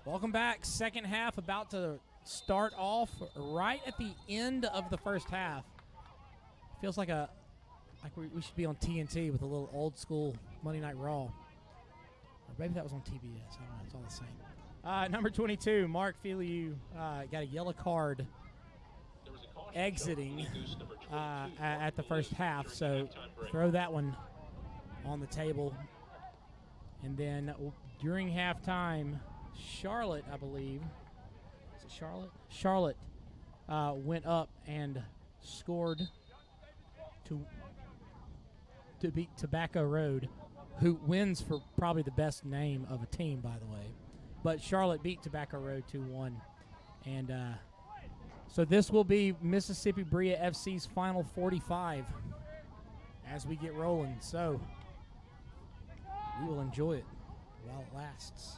Welcome back. Second half about to start off right at the end of the first half. Feels like we should be on TNT with a little old school Monday Night Raw. Or maybe that was on TBS. I don't know. It's all the same. Number 22, Mark Filiu, got a yellow card exiting at the first half. So throw that one on the table. And then during halftime, Charlotte, I believe. Is it Charlotte? Charlotte went up and scored to beat Tobacco Road, who wins for probably the best name of a team, by the way. But Charlotte beat Tobacco Road 2-1. And so this will be Mississippi Brilla FC's final 45 as we get rolling. So we will enjoy it while it lasts.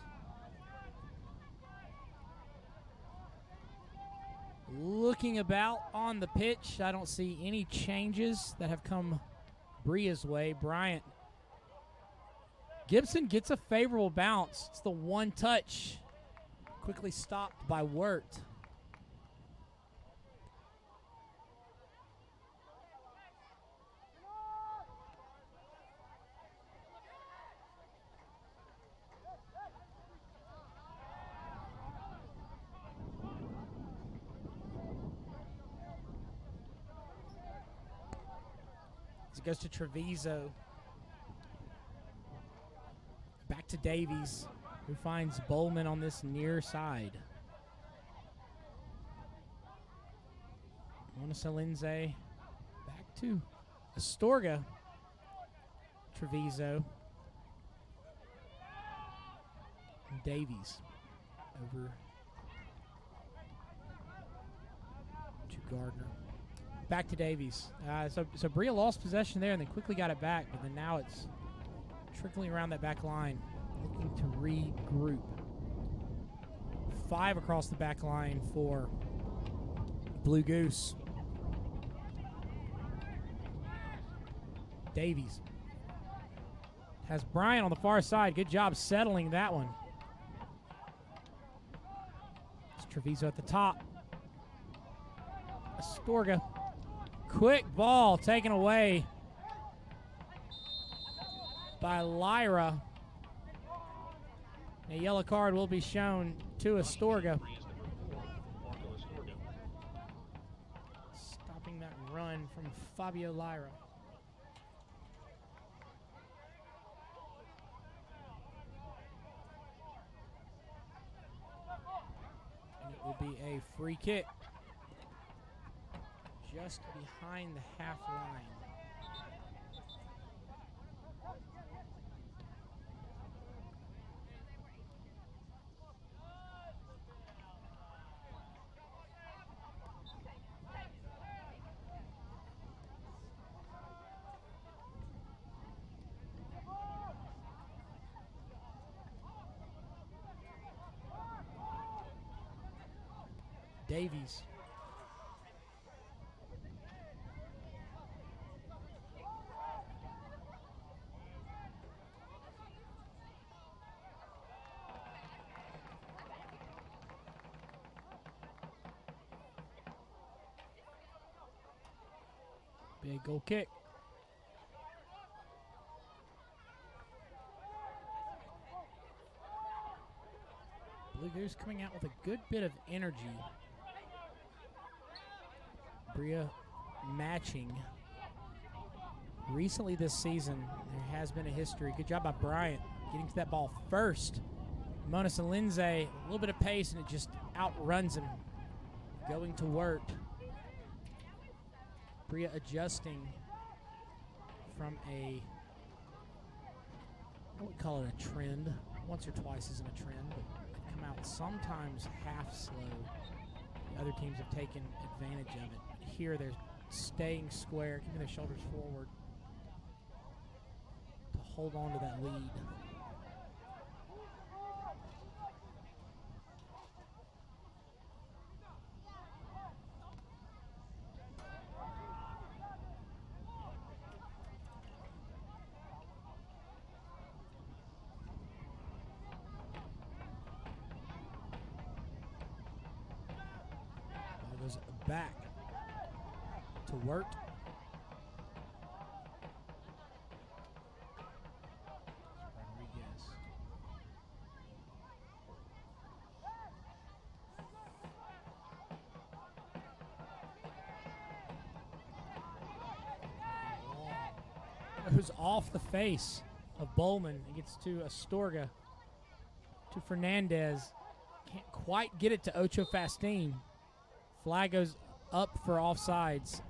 Looking about on the pitch, I don't see any changes that have come Brilla's way. Bryant Gibson gets a favorable bounce. It's the one touch. Quickly stopped by Wirt. As it goes to Treviso. Back to Davies, who finds Bowman on this near side. Monasalinze back to Astorga. Treviso. And Davies over to Gardner. Back to Davies. So Brilla lost possession there and then quickly got it back, but then now it's trickling around that back line, looking to regroup. 5 across the back line for Blue Goose. Davies has Bryant on the far side. Good job settling that one. It's Treviso at the top. Astorga. Quick ball taken away by Lyra. A yellow card will be shown to Astorga. Stopping that run from Fabio Lyra. And it will be a free kick just behind the half line. Davies. Big goal kick. Blue Goose coming out with a good bit of energy. Brilla matching. Recently this season, there has been a history. Good job by Bryant getting to that ball first. Monasalinze, a little bit of pace, and it just outruns him. Going to work. Brilla adjusting from I would call it a trend. Once or twice isn't a trend, but they come out sometimes half slow. The other teams have taken advantage of it. But here they're staying square, keeping their shoulders forward to hold on to that lead. back to Wirt. Rodriguez. Goes off the face of Bowman. It gets to Astorga. To Fernandez. Can't quite get it to Ocho Fastin. Flag goes up for offsides.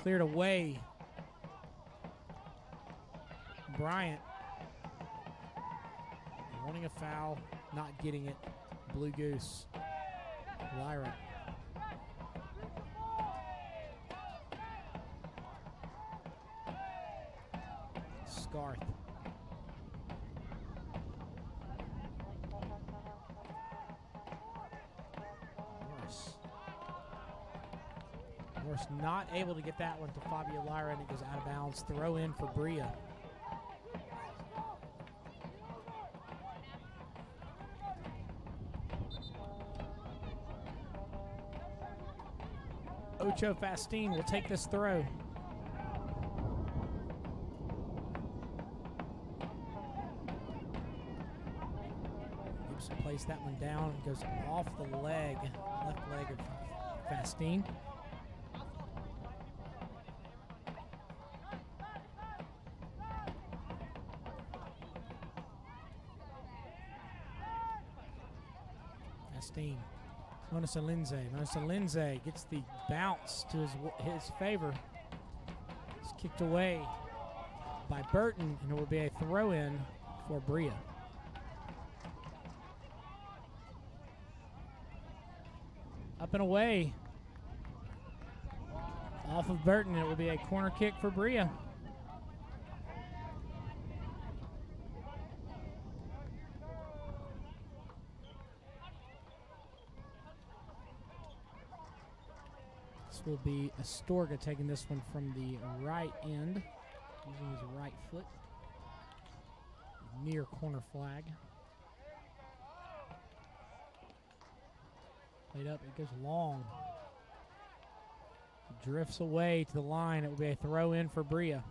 Cleared away. Bryant wanting a foul, not getting it. Blue Goose. Lyra. Scarth. Morris not able to get that one to Fabio Lyra, and it goes out of bounds. Throw in for Brilla. Ocho Fastin will take this throw. Gibson plays that one down. It goes off the leg, left leg of Fastin. Fastin. Monisa Lindsay gets the bounce to his favor. It's kicked away by Burton, and it will be a throw-in for Brilla. Up and away. Off of Burton, it will be a corner kick for Brilla. Will be Astorga taking this one from the right end, using his right foot. Near corner flag. Played up, it goes long. Drifts away to the line. It will be a throw in for Brilla.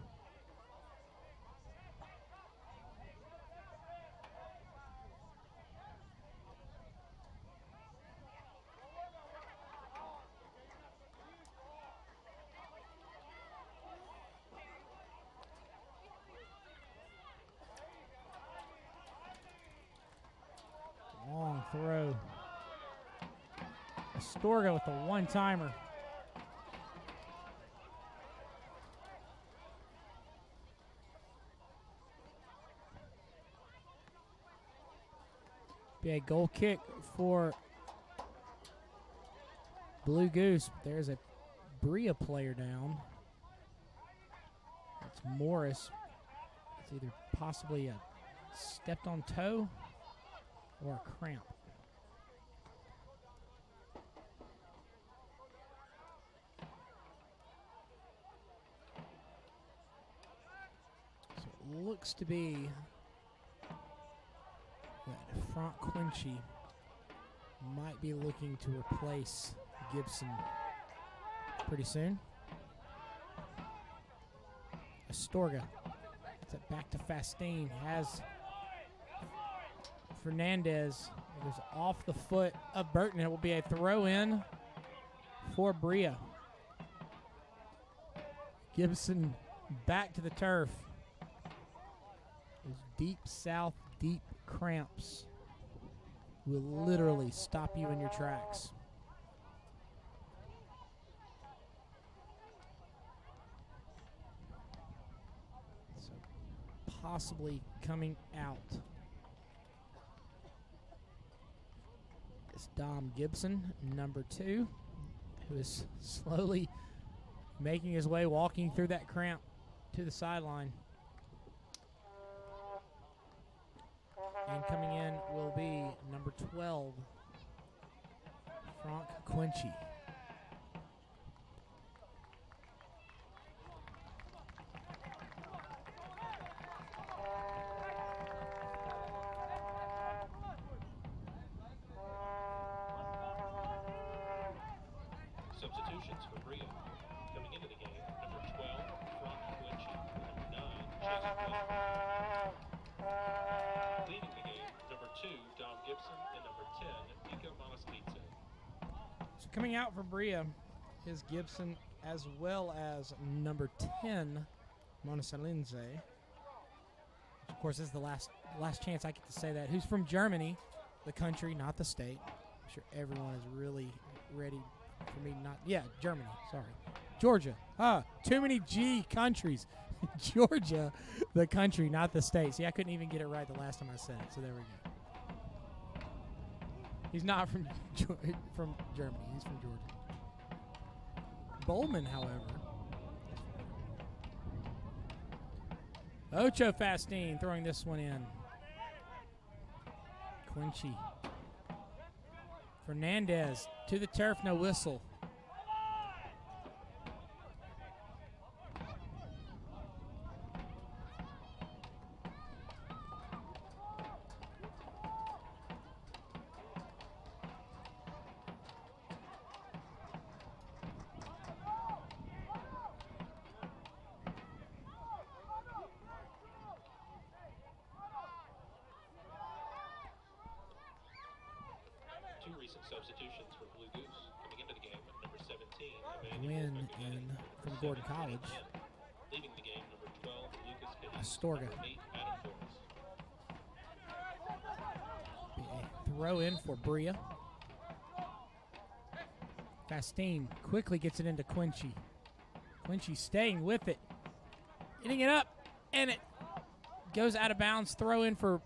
Long throw. Astorga with a one-timer. Be a goal kick for Blue Goose. There's a Brilla player down. It's Morris. It's either possibly a stepped on toe or a cramp. So it looks to be that Frank Quincy might be looking to replace Gibson pretty soon. Astorga gets it back to Fastin. Has Fernandez. It goes off the foot of Burton. It will be a throw-in for Brilla. Gibson back to the turf. Those deep south, deep cramps will literally stop you in your tracks. So possibly coming out is Dom Gibson, number 2, who is slowly making his way, walking through that cramp to the sideline. And coming in will be number Quincy. Substitutions for Brilla. Coming into the game, number 12, Frank Quincy. Number 9, Chase Flynn. Leaving the game, number 2, Dom Gibson, and number 10, Nico Monaslidze. So coming out for Brilla is Gibson as well as number 10, Monaslidze. Of course, this is the last chance I get to say that. Who's from Germany, the country, not the state. I'm sure everyone is really ready for me not. Yeah, Germany. Sorry. Georgia. Too many G countries. Georgia, the country, not the state. See, I couldn't even get it right the last time I said it, so there we go. He's not from Germany. He's from Georgia. Bowman, however. Ocho Fastine throwing this one in. Quincy. Fernandez to the turf, no whistle. Two recent substitutions for Blue Goose. Coming into the game, number 17, Win in from Gordon College. Leaving the game, number 12, Lucas Kitty. Astorga. Number 8, Adam Forrest. Be a throw in for Brilla. Fastine quickly gets it into Quincy. Quincy staying with it. Getting it up, and it goes out of bounds. Throw in for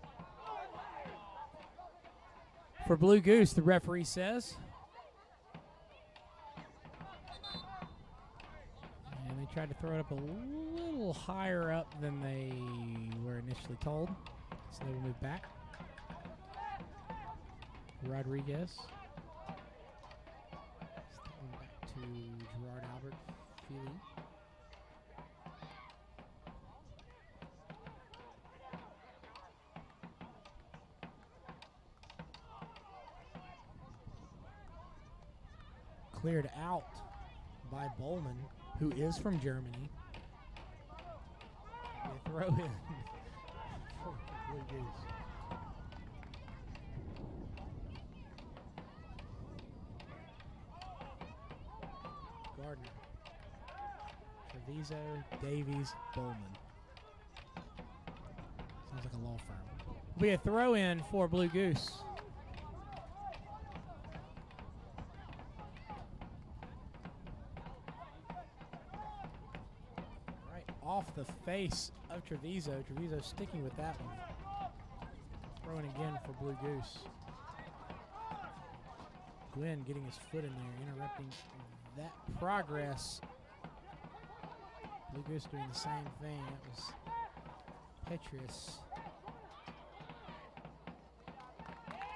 Blue Goose, the referee says. And they tried to throw it up a little higher up than they were initially told. So they will move back. Rodriguez. Stepping back to Gerard Albert Feely. Cleared out by Bowman, who is from Germany. They throw in for Blue Goose. Gardner, Treviso, Davies, Bowman. Sounds like a law firm. Will be a throw in for Blue Goose. Off the face of Treviso. Treviso sticking with that one. Throwing again for Blue Goose. Glenn getting his foot in there, interrupting that progress. Blue Goose doing the same thing. That was Petrus.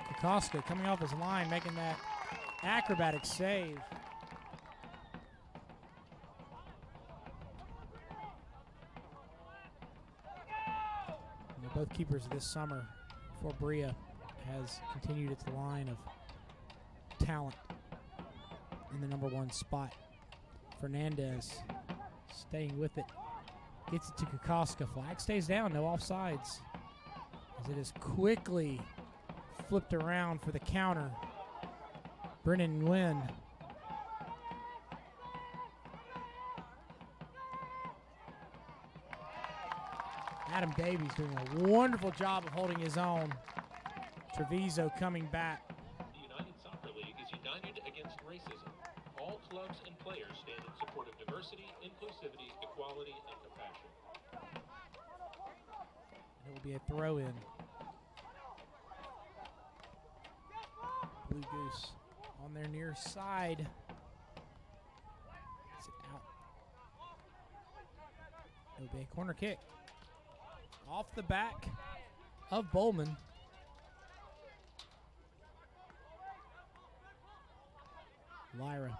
Kokoska coming off his line, making that acrobatic save. Both keepers this summer for Brilla has continued its line of talent in the number 1 spot. Fernandez staying with it. Gets it to Kokoska. Flag stays down, no offsides. As it is quickly flipped around for the counter. Brennan Nguyen. Adam Davies doing a wonderful job of holding his own. Treviso coming back. The United Soccer League is united against racism. All clubs and players stand in support of diversity, inclusivity, equality, and compassion. It will be a throw in. Blue Goose on their near side. Gets it out. It will be a corner kick. Off the back of Bowman. Lyra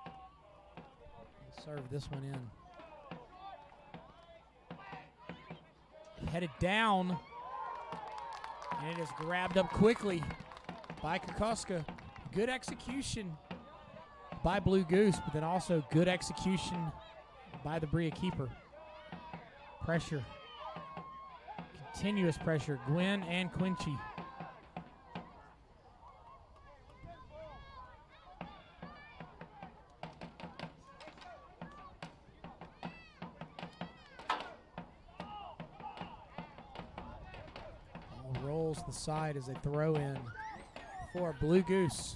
will serve this one in. Headed down, and it is grabbed up quickly by Kokoska. Good execution by Blue Goose, but then also good execution by the Brilla keeper. Pressure. Continuous pressure. Gwen and Quincy. Ball rolls to the side as they throw in for Blue Goose.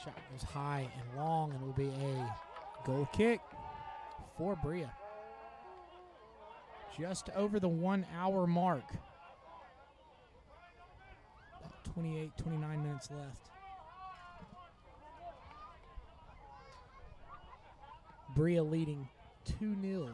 Shot goes high and long and will be a goal kick for Brilla. Just over the 1 hour mark. About 28, 29 minutes left. Brilla leading 2-0.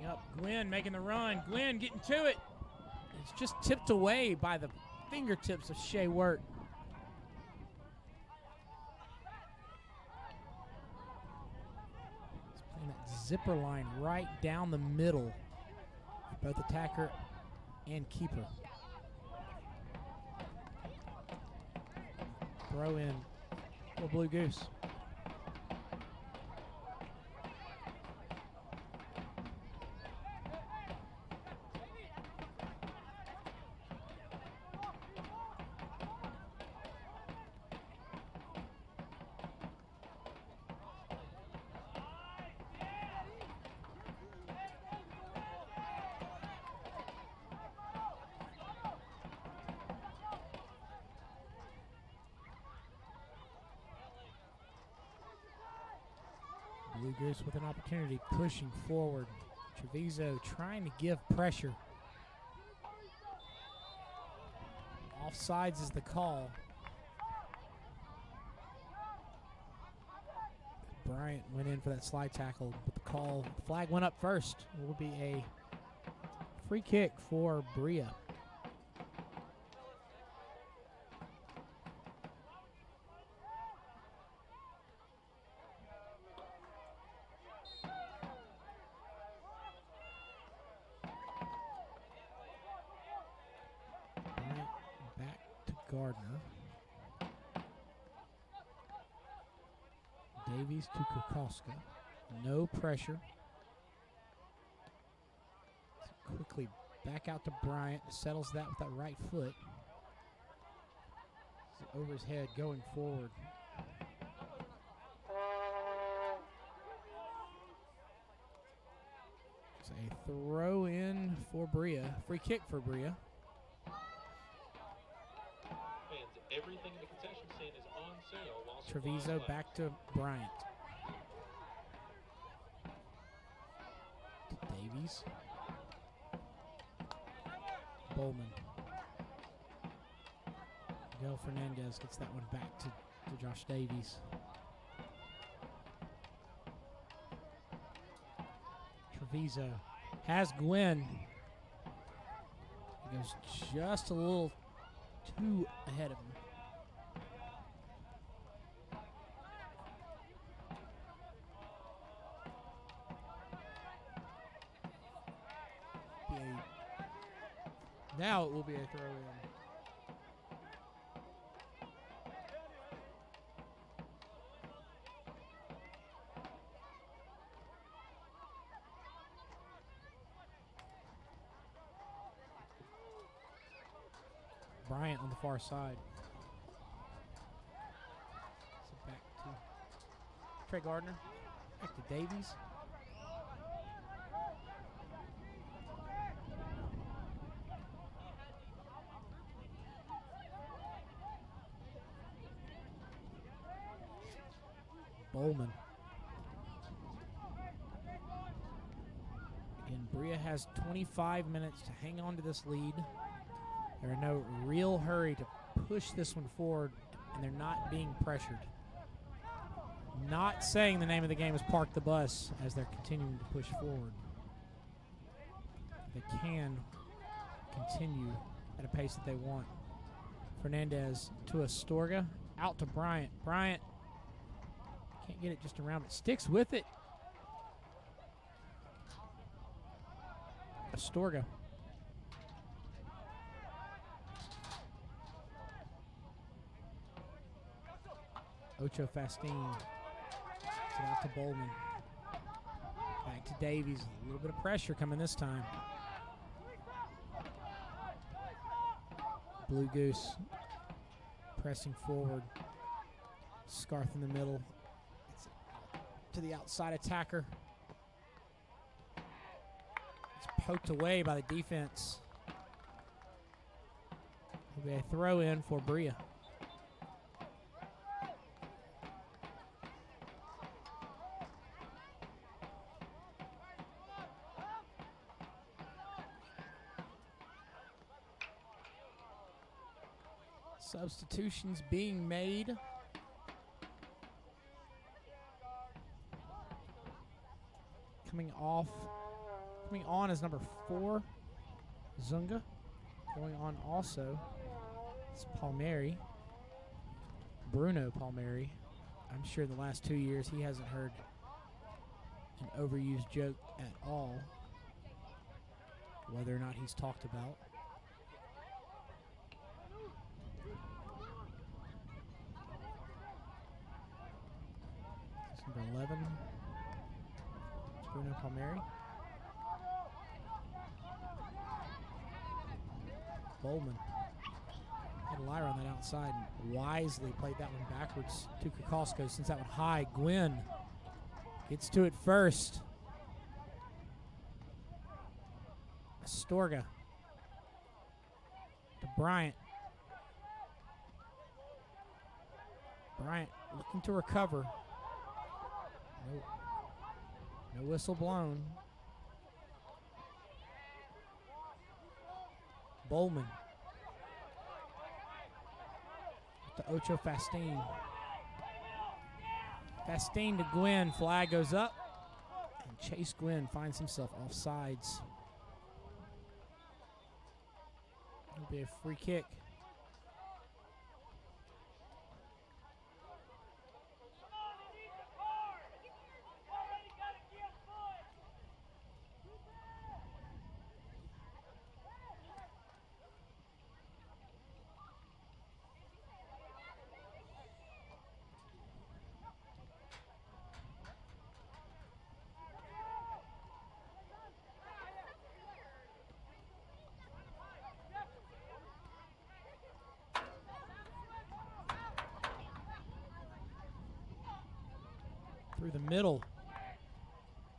Up, Gwen making the run. Gwen getting to it. It's just tipped away by the fingertips of Shea Wirt. He's playing that zipper line right down the middle, both attacker and keeper. Throw in for Blue Goose. Blue Goose with an opportunity, pushing forward. Treviso trying to give pressure. Offsides is the call. Bryant went in for that slide tackle, but the flag went up first. It will be a free kick for Brilla. Back to Gardner. Davies to Kokoska. No pressure. Quickly back out to Bryant. Settles that with that right foot. Over his head going forward. It's a throw in for Brilla. Free kick for Brilla. Everything in the concession stand is on sale while Treviso back to Bryant. To Davies. Bowman. Miguel Fernandez gets that one back to Josh Davies. Treviso has Gwen. He goes just a little too ahead of him. Now it will be a throw in. Bryant on the far side. So back to Trey Gardner. Back to Davies. Bowman. And Brilla has 25 minutes to hang on to this lead. They're in no real hurry to push this one forward, and they're not being pressured. Not saying the name of the game is park the bus as they're continuing to push forward. They can continue at a pace that they want. Fernandez to Astorga, out to Bryant. Bryant can't get it just around, but sticks with it. Astorga. Ocho Fastin. Out to Bowman. Back to Davies. A little bit of pressure coming this time. Blue Goose pressing forward. Scarth in the middle. It's to the outside attacker. It's poked away by the defense. It'll be a throw in for Brilla. Substitutions being made. Coming on is number 4, Zunga. Going on also is Palmieri, Bruno Palmieri. I'm sure in the last 2 years he hasn't heard an overused joke at all, whether or not he's talked about. Number 11, Bruno Palmieri. Bowman had a liar on that outside and wisely played that one backwards to Kokosko. Since that one high, Gwynn gets to it first. Astorga to Bryant. Bryant looking to recover. No whistle blown. Bowman to Ocho Fastin. Fastin to Gwynn. Flag goes up. And Chase Gwynn finds himself off sides. It'll be a free kick. Through the middle.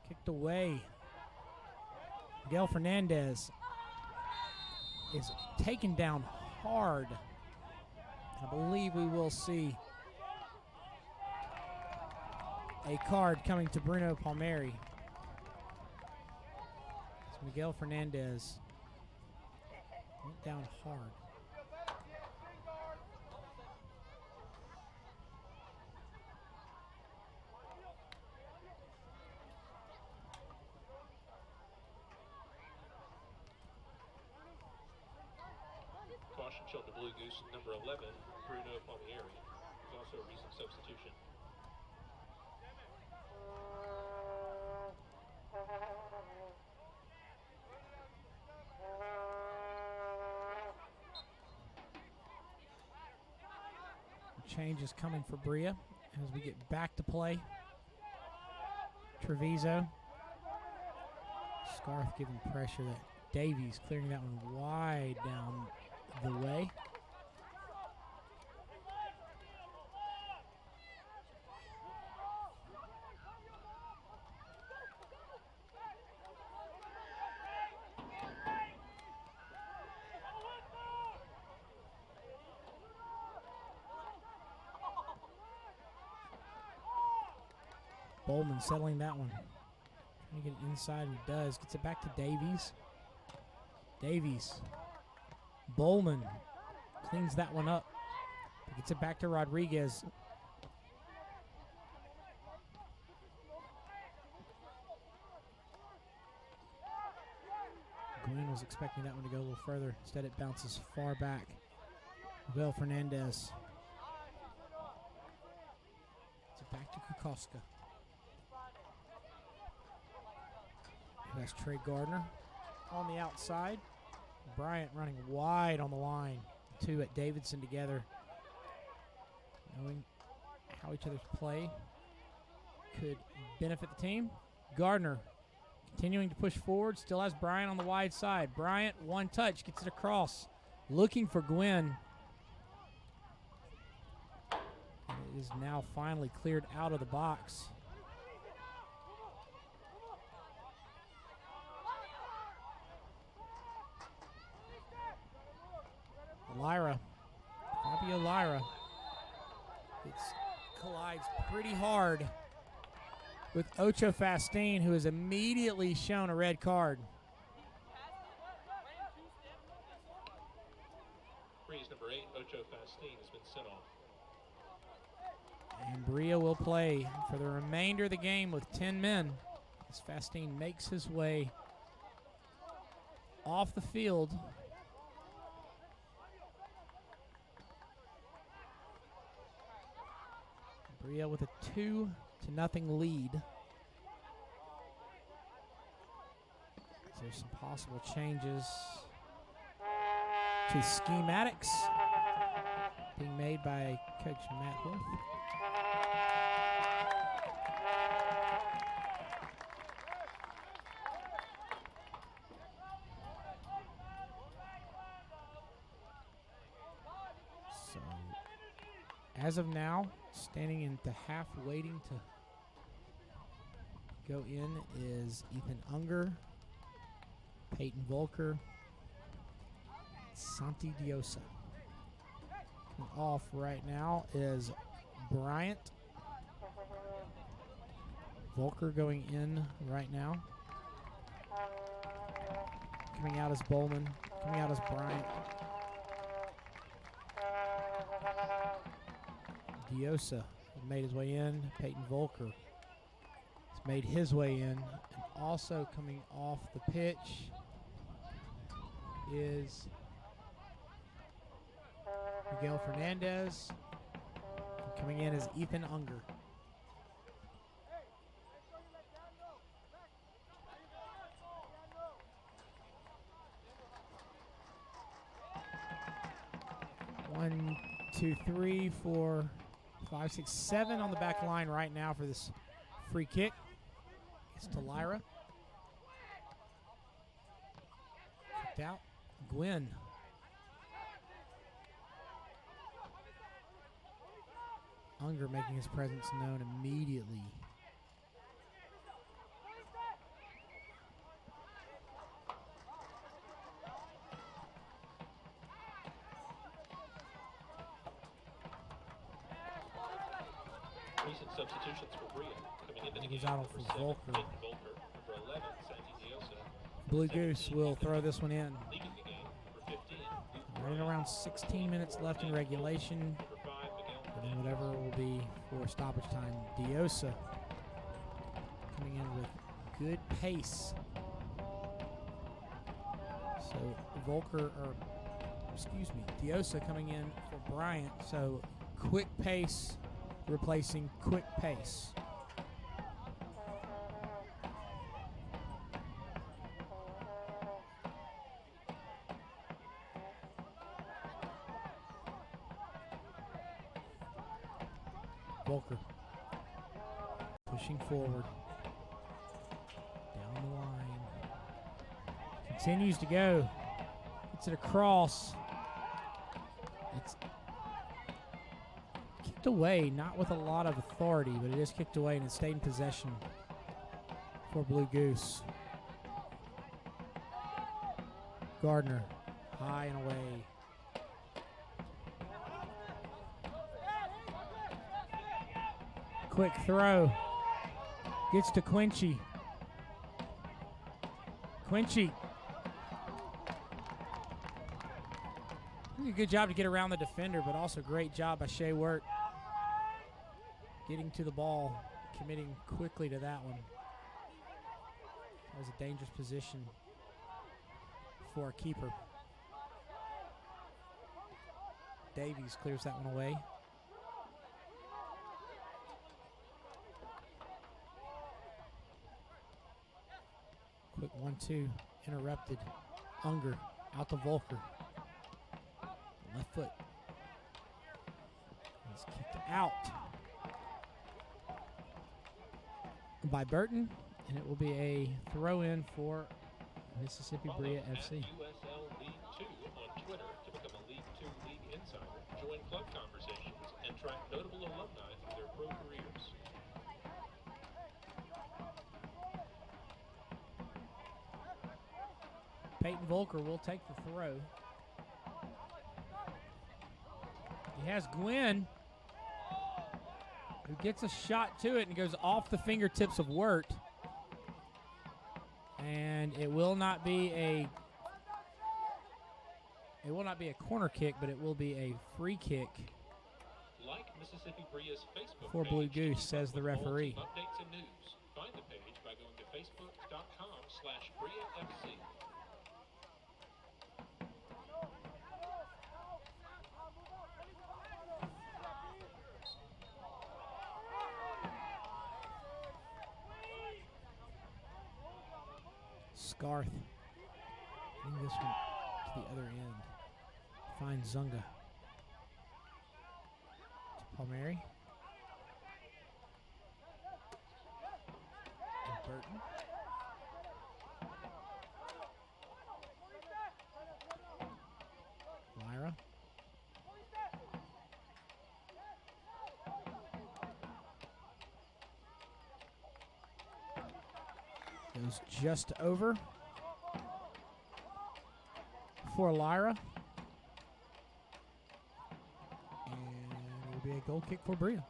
Kicked away. Miguel Fernandez is taken down hard. I believe we will see a card coming to Bruno Palmieri. It's Miguel Fernandez went down hard. Caution shown to Blue Goose, number 11, Bruno Palmieri, who's also a recent substitution. Change is coming for Brilla as we get back to play. Treviso. Scarth giving pressure. That Davies clearing that one wide down the way. Bowman settling that one. Trying to get it inside, and he does. Gets it back to Davies. Davies. Bowman cleans that one up. Gets it back to Rodriguez. Glenn was expecting that one to go a little further. Instead, it bounces far back. Miguel Fernandez. Gets it back to Kukoska. That's Trey Gardner on the outside. Bryant running wide on the line. Two at Davidson together. Knowing how each other's play could benefit the team. Gardner continuing to push forward. Still has Bryant on the wide side. Bryant, one touch, gets it across. Looking for Gwynn. It is now finally cleared out of the box. Lyra, Fabio Lyra, it collides pretty hard with Ocho Fastin, who has immediately shown a red card. Breeze number 8, Ocho Fastin, has been sent off. And Brilla will play for the remainder of the game with 10 men as Fastin makes his way off the field. Brilla with a 2-0 lead. There's some possible changes to schematics being made by Coach Matt Wolf. So, as of now, standing into half, waiting to go in is Ethan Unger, Peyton Volker, Santi Diosa. Coming off right now is Bryant. Volker going in right now. Coming out as Bowman. Coming out as Bryant. Diosa made his way in. Peyton Volker has made his way in. And also coming off the pitch is Miguel Fernandez. And coming in is Ethan Unger. One, two, three, 4, 5, 6, 7 on the back line right now for this free kick. It's to Lyra. Kicked out. Gwynn. Unger making his presence known immediately. Recent substitutions for Brilla. Coming into the He's game, out number for 7, Volker. Peyton Volker. Number 11, Santi Diosa. Blue Goose will throw this one in. Leading the game, number 15. Right around 16 minutes left in regulation. Number 5, Miguel And then whatever will be for stoppage time. Diosa coming in with good pace. So Diosa coming in for Bryant. So quick pace replacing quick pace. Volker pushing forward. Down the line. Continues to go. Gets it across. It's kicked away, not with a lot of authority, but it is kicked away and it stayed in possession for Blue Goose. Gardner, high and away. Quick throw. Gets to Quincy. Quincy. A good job to get around the defender, but also great job by Shea Wirt getting to the ball, committing quickly to that one. That was a dangerous position for a keeper. Davies clears that one away. Quick 1-2, interrupted. Unger out to Volker. Left foot. It's kicked out by Burton, and it will be a throw-in for Mississippi Brilla FC. USL League 2 on Twitter to become a League 2 league insider, join club conversations, and track notable alumni through their pro careers. Peyton Volker will take the throw. He has Gwynn, who gets a shot to it and goes off the fingertips of Wirt. And it will not be a corner kick, but it will be a free kick Like Mississippi Brilla's Facebook for page Blue to keep Goose, says up the with all referee. team updates and news. Find the page by going to facebook.com/BrillaFC. Scarth bring this one to the other end. Finds Zunga. To Palmieri. And Burton. Lyra. Goes just over for Lyra. And it will be a goal kick for Brilla.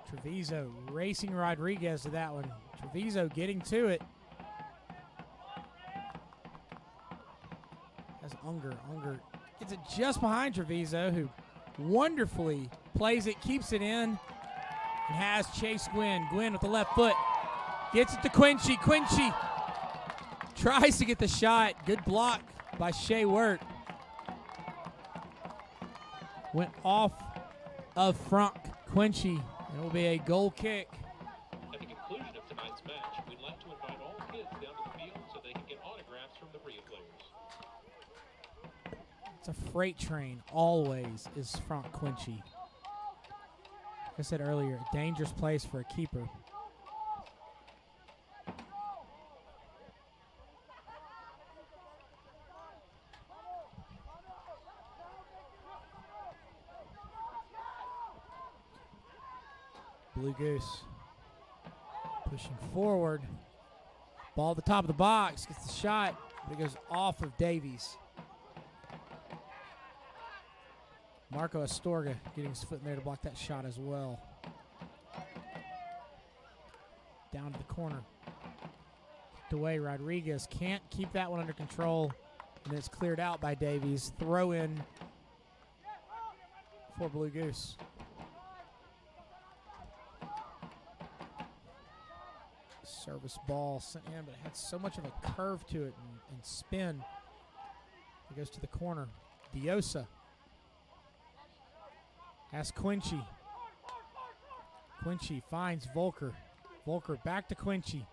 Treviso racing Rodriguez to that one. Treviso getting to it. That's Unger. Unger gets it just behind Treviso, who wonderfully plays it, keeps it in, and has Chase Gwynn. Gwynn with the left foot. Gets it to Quincy. Quincy tries to get the shot. Good block by Shea Wirt. Went off of Frank Quincy. It will be a goal kick. At the conclusion of tonight's match, we'd like to invite all kids down to the field so they can get autographs from the Brilla players. It's a freight train, always, is Frank Quincy. Like I said earlier, a dangerous place for a keeper. Blue Goose pushing forward. Ball at the top of the box. Gets the shot, but it goes off of Davies. Marco Astorga getting his foot in there to block that shot as well. Down to the corner. Kicked away. Rodriguez can't keep that one under control. And it's cleared out by Davies. Throw in for Blue Goose. Service ball sent in, but it had so much of a curve to it and spin. It goes to the corner. Diosa has Quincy. Quincy finds Volker. Volker back to Quincy.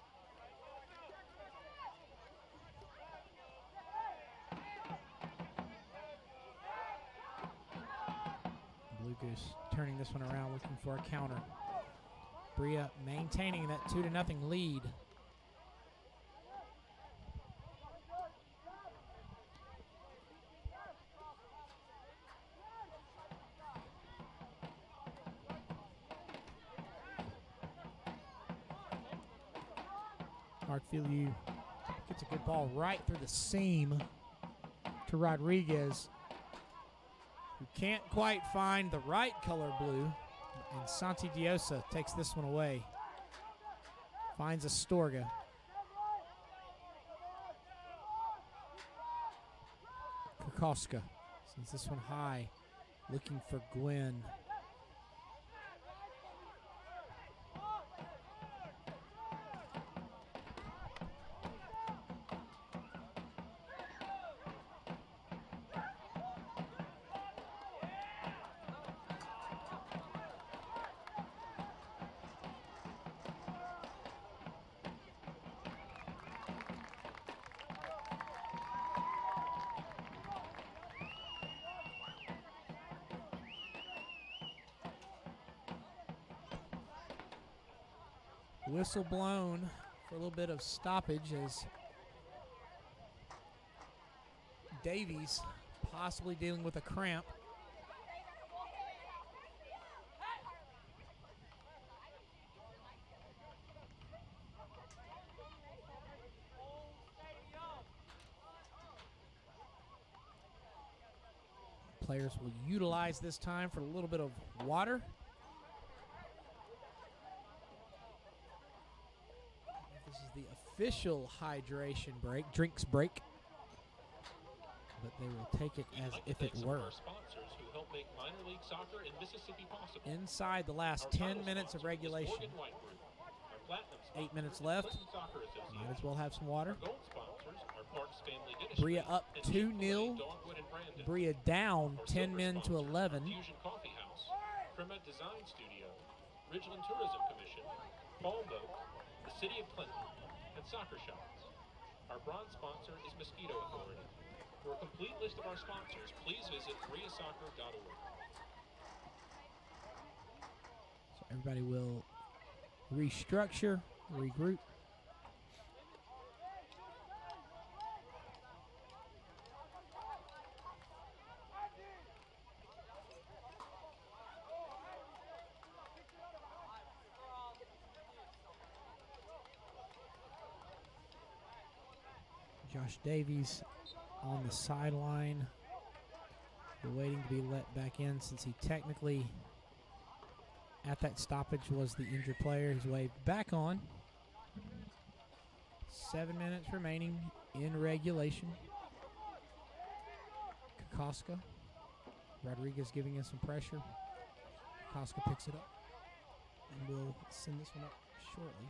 Blue Goose turning this one around, looking for a counter. Brilla maintaining that 2-0 lead. Markfield gets a good ball right through the seam to Rodriguez, who can't quite find the right color blue. And Santi Diosa takes this one away. Finds Astorga. Kokoska sends this one high, looking for Gwynn. Whistle blown for a little bit of stoppage as Davies possibly dealing with a cramp. Players will utilize this time for a little bit of water. This is the official hydration break, drinks break. But they will take it as if it were. Inside the last 10 minutes of regulation. 8 minutes left. Might as well have some water. Brilla up 2-0. Brilla down 10 men to 11. Primet Design Studio, Ridgeland Tourism Commission, Palm Oak, the City of Clinton, and Soccer Shots. Our bronze sponsor is Mosquito Authority. For a complete list of our sponsors, please visit briasoccer.org. So everybody will restructure, regroup. Josh Davies on the sideline, waiting to be let back in since he technically, at that stoppage, was the injured player. He's waved back on. 7 minutes remaining in regulation. Kokoska. Rodriguez giving us some pressure. Kokoska picks it up and will send this one up shortly.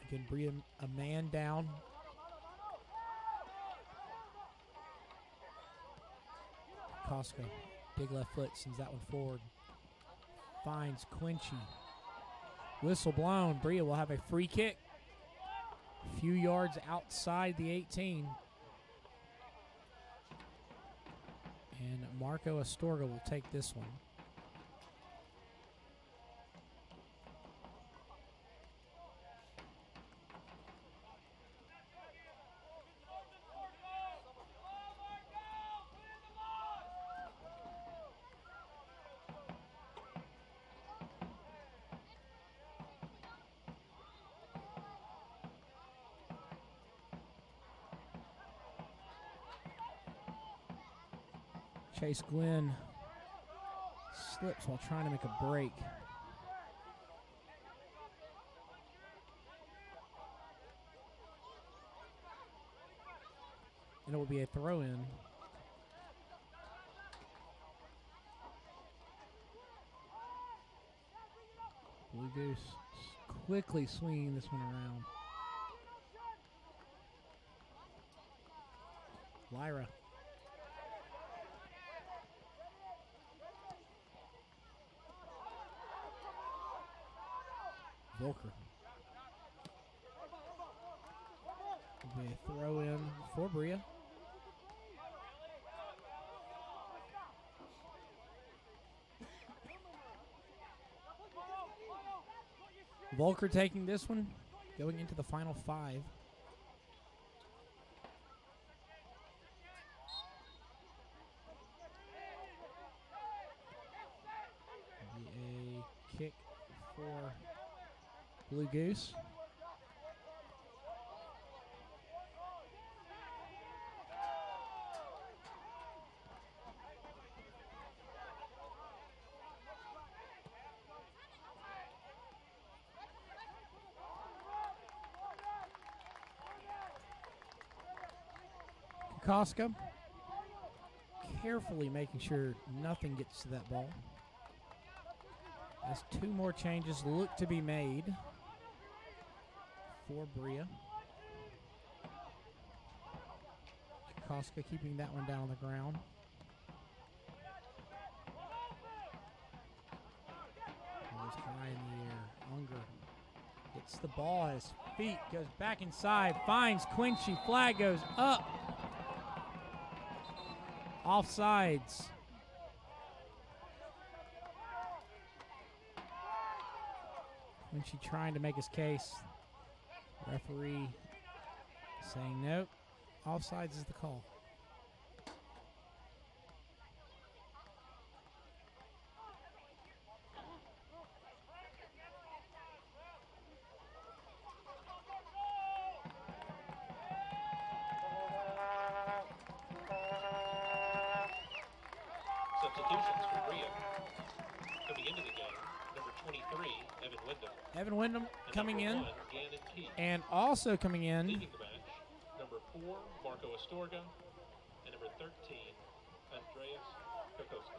Again, Brilla a man down. Kokoska, big left foot, sends that one forward. Finds Quincy. Whistle blown. Brilla will have a free kick. A few yards outside the 18. And Marco Astorga will take this one. Chase Glenn slips while trying to make a break. And it will be a throw-in. Blue Goose quickly swinging this one around. Lyra. Volker. Will be a throw in for Brilla. Volker taking this one, going into the final 5. Be a kick for Blue Goose. Kokoska carefully making sure nothing gets to that ball. As 2 more changes look to be made for Brilla. Kokoska keeping that one down on the ground. Goes high in the air. Unger gets the ball at his feet, goes back inside, finds Quincy. Flag goes up. Offsides. Quincy trying to make his case. Referee saying nope. Offsides is the call. Substitutions for Brilla. Coming into the game, number 23, Evan Wyndham. Evan Wyndham And coming number in. 1, Gannon Key. And also coming in, Leading the match, number 4, Marco Astorga. And number 13, Andreas Kokoska.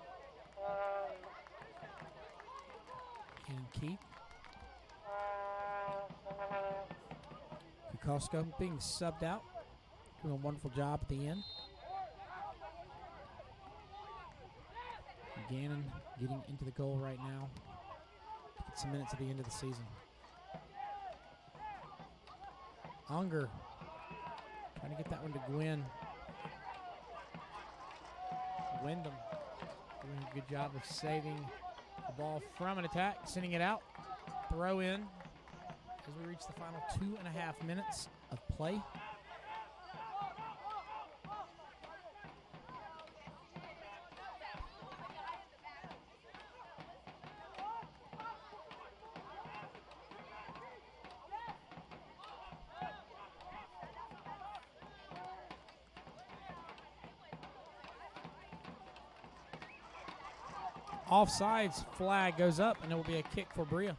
and Key. Kokoska being subbed out. Doing a wonderful job at the end. Gannon getting into the goal right now. Get some minutes at the end of the season. Unger trying to get that one to Gwynn. Wyndham doing a good job of saving the ball from an attack, sending it out. Throw in as we reach the final 2.5 minutes of play. Offsides flag goes up, and it will be a kick for Brilla.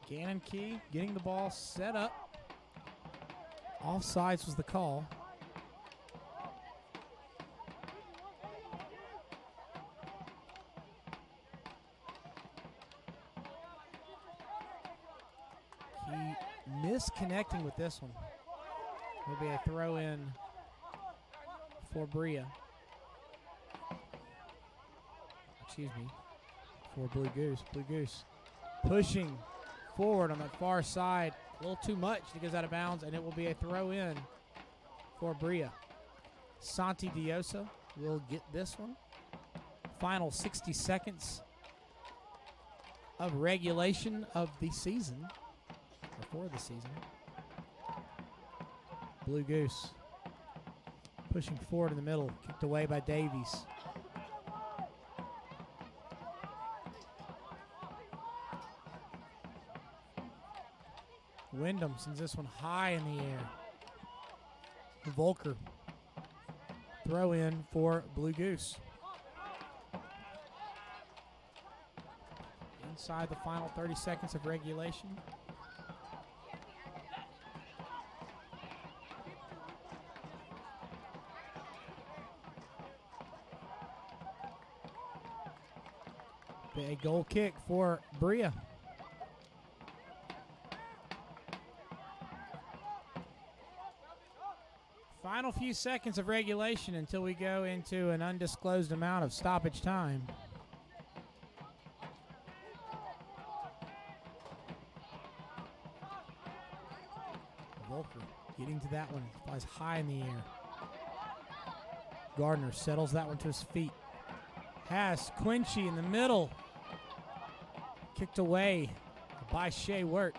Gannon Key getting the ball set up. Offsides was the call. Misconnecting with this one. Will be a throw in for Brilla. Excuse me, for Blue Goose. Blue Goose pushing forward on that far side. A little too much. It goes out of bounds, and it will be a throw in for Brilla. Santi Diosa will get this one. Final 60 seconds of regulation of the season. Before the season. Blue Goose pushing forward in the middle, kicked away by Davies. Wyndham sends this one high in the air. Volker throw in for Blue Goose. Inside the final 30 seconds of regulation. A goal kick for Brilla. Final few seconds of regulation until we go into an undisclosed amount of stoppage time. Volker getting to that one. Flies high in the air. Gardner settles that one to his feet. Has Quincy in the middle. kicked away by Shea Wirt.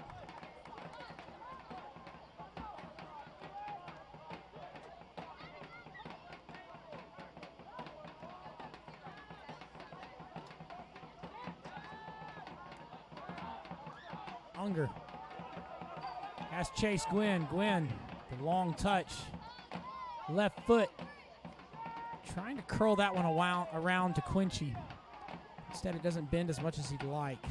Unger has Chase Gwynn. Gwynn, the long touch. Left foot. Trying to curl that one around to Quincy. Instead, it doesn't bend as much as he'd like.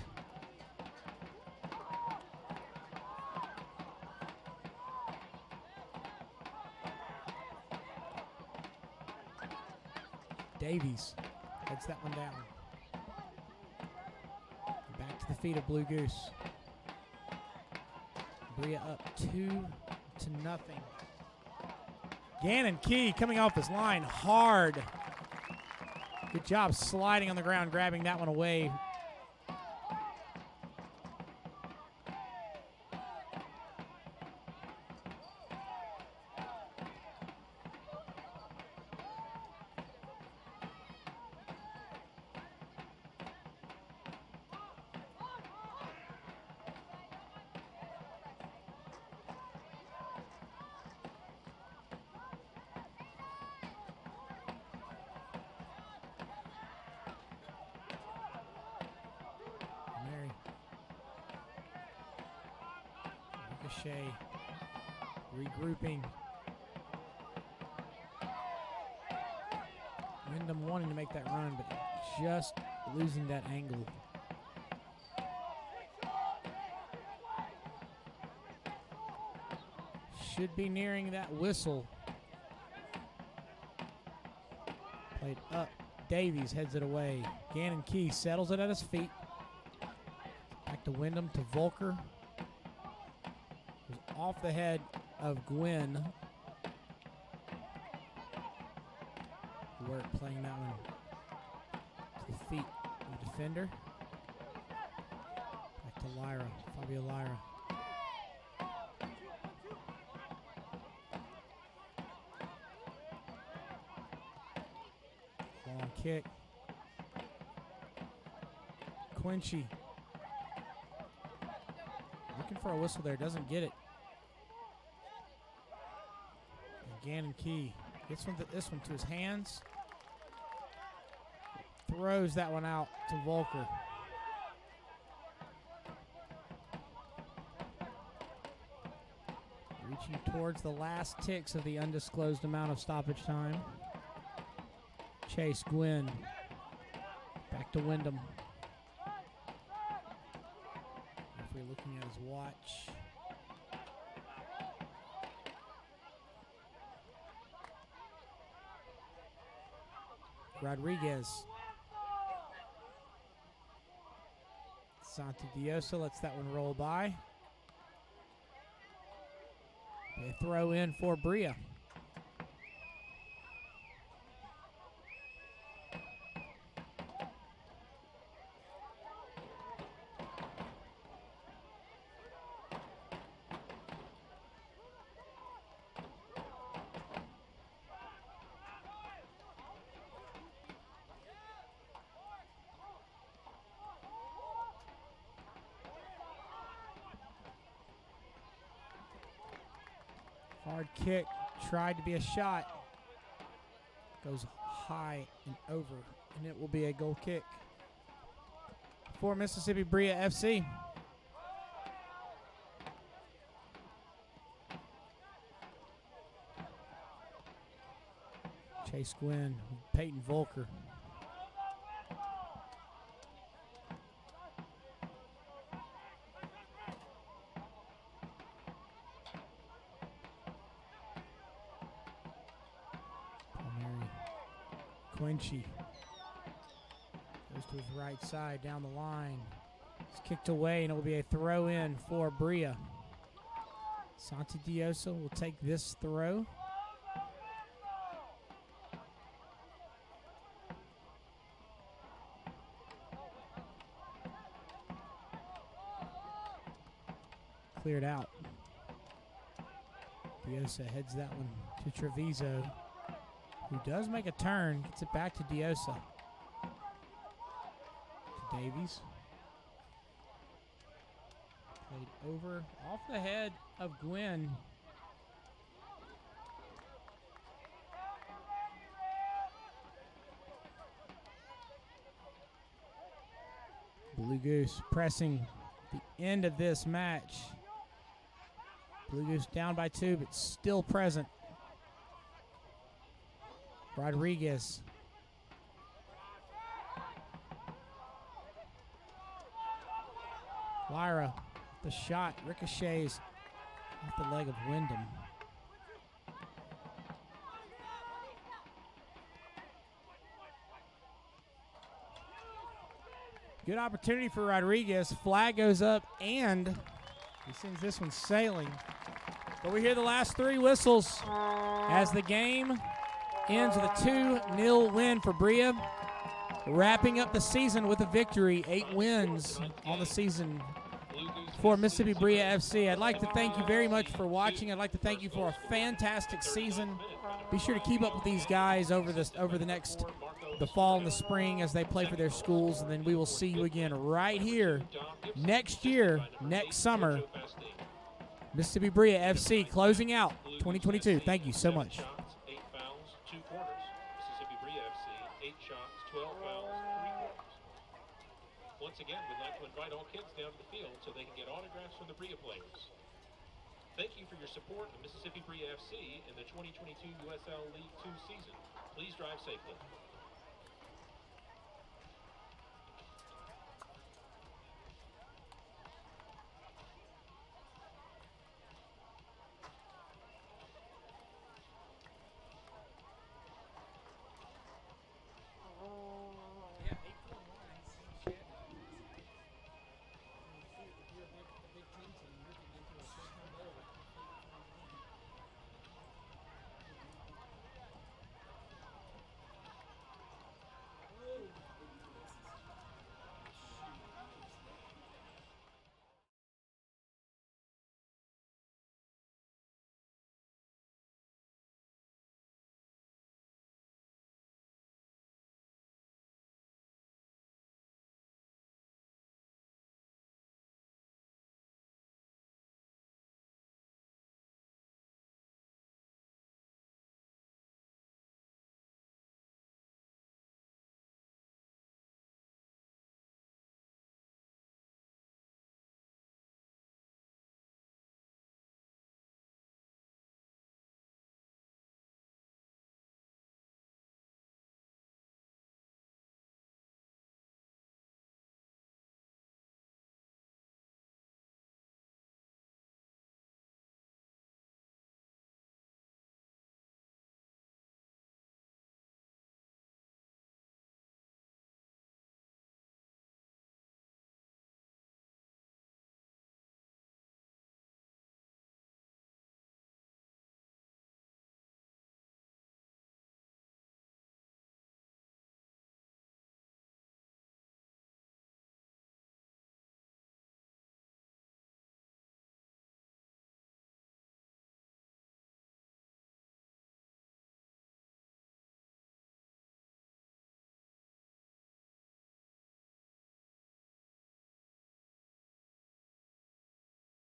Davies heads that one down. Back to the feet of Blue Goose. Brilla up 2-0. Gannon Key coming off his line hard. Good job sliding on the ground, grabbing that one away. Ricochet regrouping. Wyndham wanting to make that run, but just losing that angle. Should be nearing that whistle. Played up. Davies heads it away. Gannon Key settles it at his feet. Back to Wyndham, to Volker. Off the head of Gwynn. Wirt playing that one to the feet of the defender. Back to Lyra, Fabio Lyra. Long kick. Quincy. Looking for a whistle there, doesn't get it. Gannon Key gets this one to his hands. Throws that one out to Volker. Reaching towards the last ticks of the undisclosed amount of stoppage time. Chase Gwynn. Back to Wyndham. If we're looking at his watch. Rodriguez. Santi Diosa lets that one roll by. They throw in for Brilla. Hard kick, tried to be a shot. Goes high and over, and it will be a goal kick for Mississippi Brilla FC. Chase Gwynn, Peyton Volker. Quincy goes to his right side down the line. It's kicked away, and it will be a throw in for Brilla. Santi Diosa will take this throw. Cleared out. Diosa heads that one to Treviso, who does make a turn, gets it back to Diosa. To Davies. Played over off the head of Gwynn. Blue Goose pressing the end of this match. Blue Goose down by 2, but still present. Rodriguez. Lyra, the shot ricochets off the leg of Wyndham. Good opportunity for Rodriguez. Flag goes up, and he sends this one sailing. But we hear the last 3 whistles as the game ends with a 2-0 win for Brilla, wrapping up the season with a victory. 8 wins on the season for Mississippi Brilla FC. I'd like to thank you very much for watching. I'd like to thank you for a fantastic season. Be sure to keep up with these guys over the fall and the spring as they play for their schools, and then we will see you again right here next year, next summer. Mississippi Brilla FC closing out 2022. Thank you so much. 8 fouls, 2 quarters. Mississippi Brilla FC, 8 shots, 12 fouls, 3 quarters. Once again, we'd like to invite all kids down to the field so they can get autographs from the Brilla players. Thank you for your support of Mississippi Brilla FC in the 2022 USL League 2 season. Please drive safely.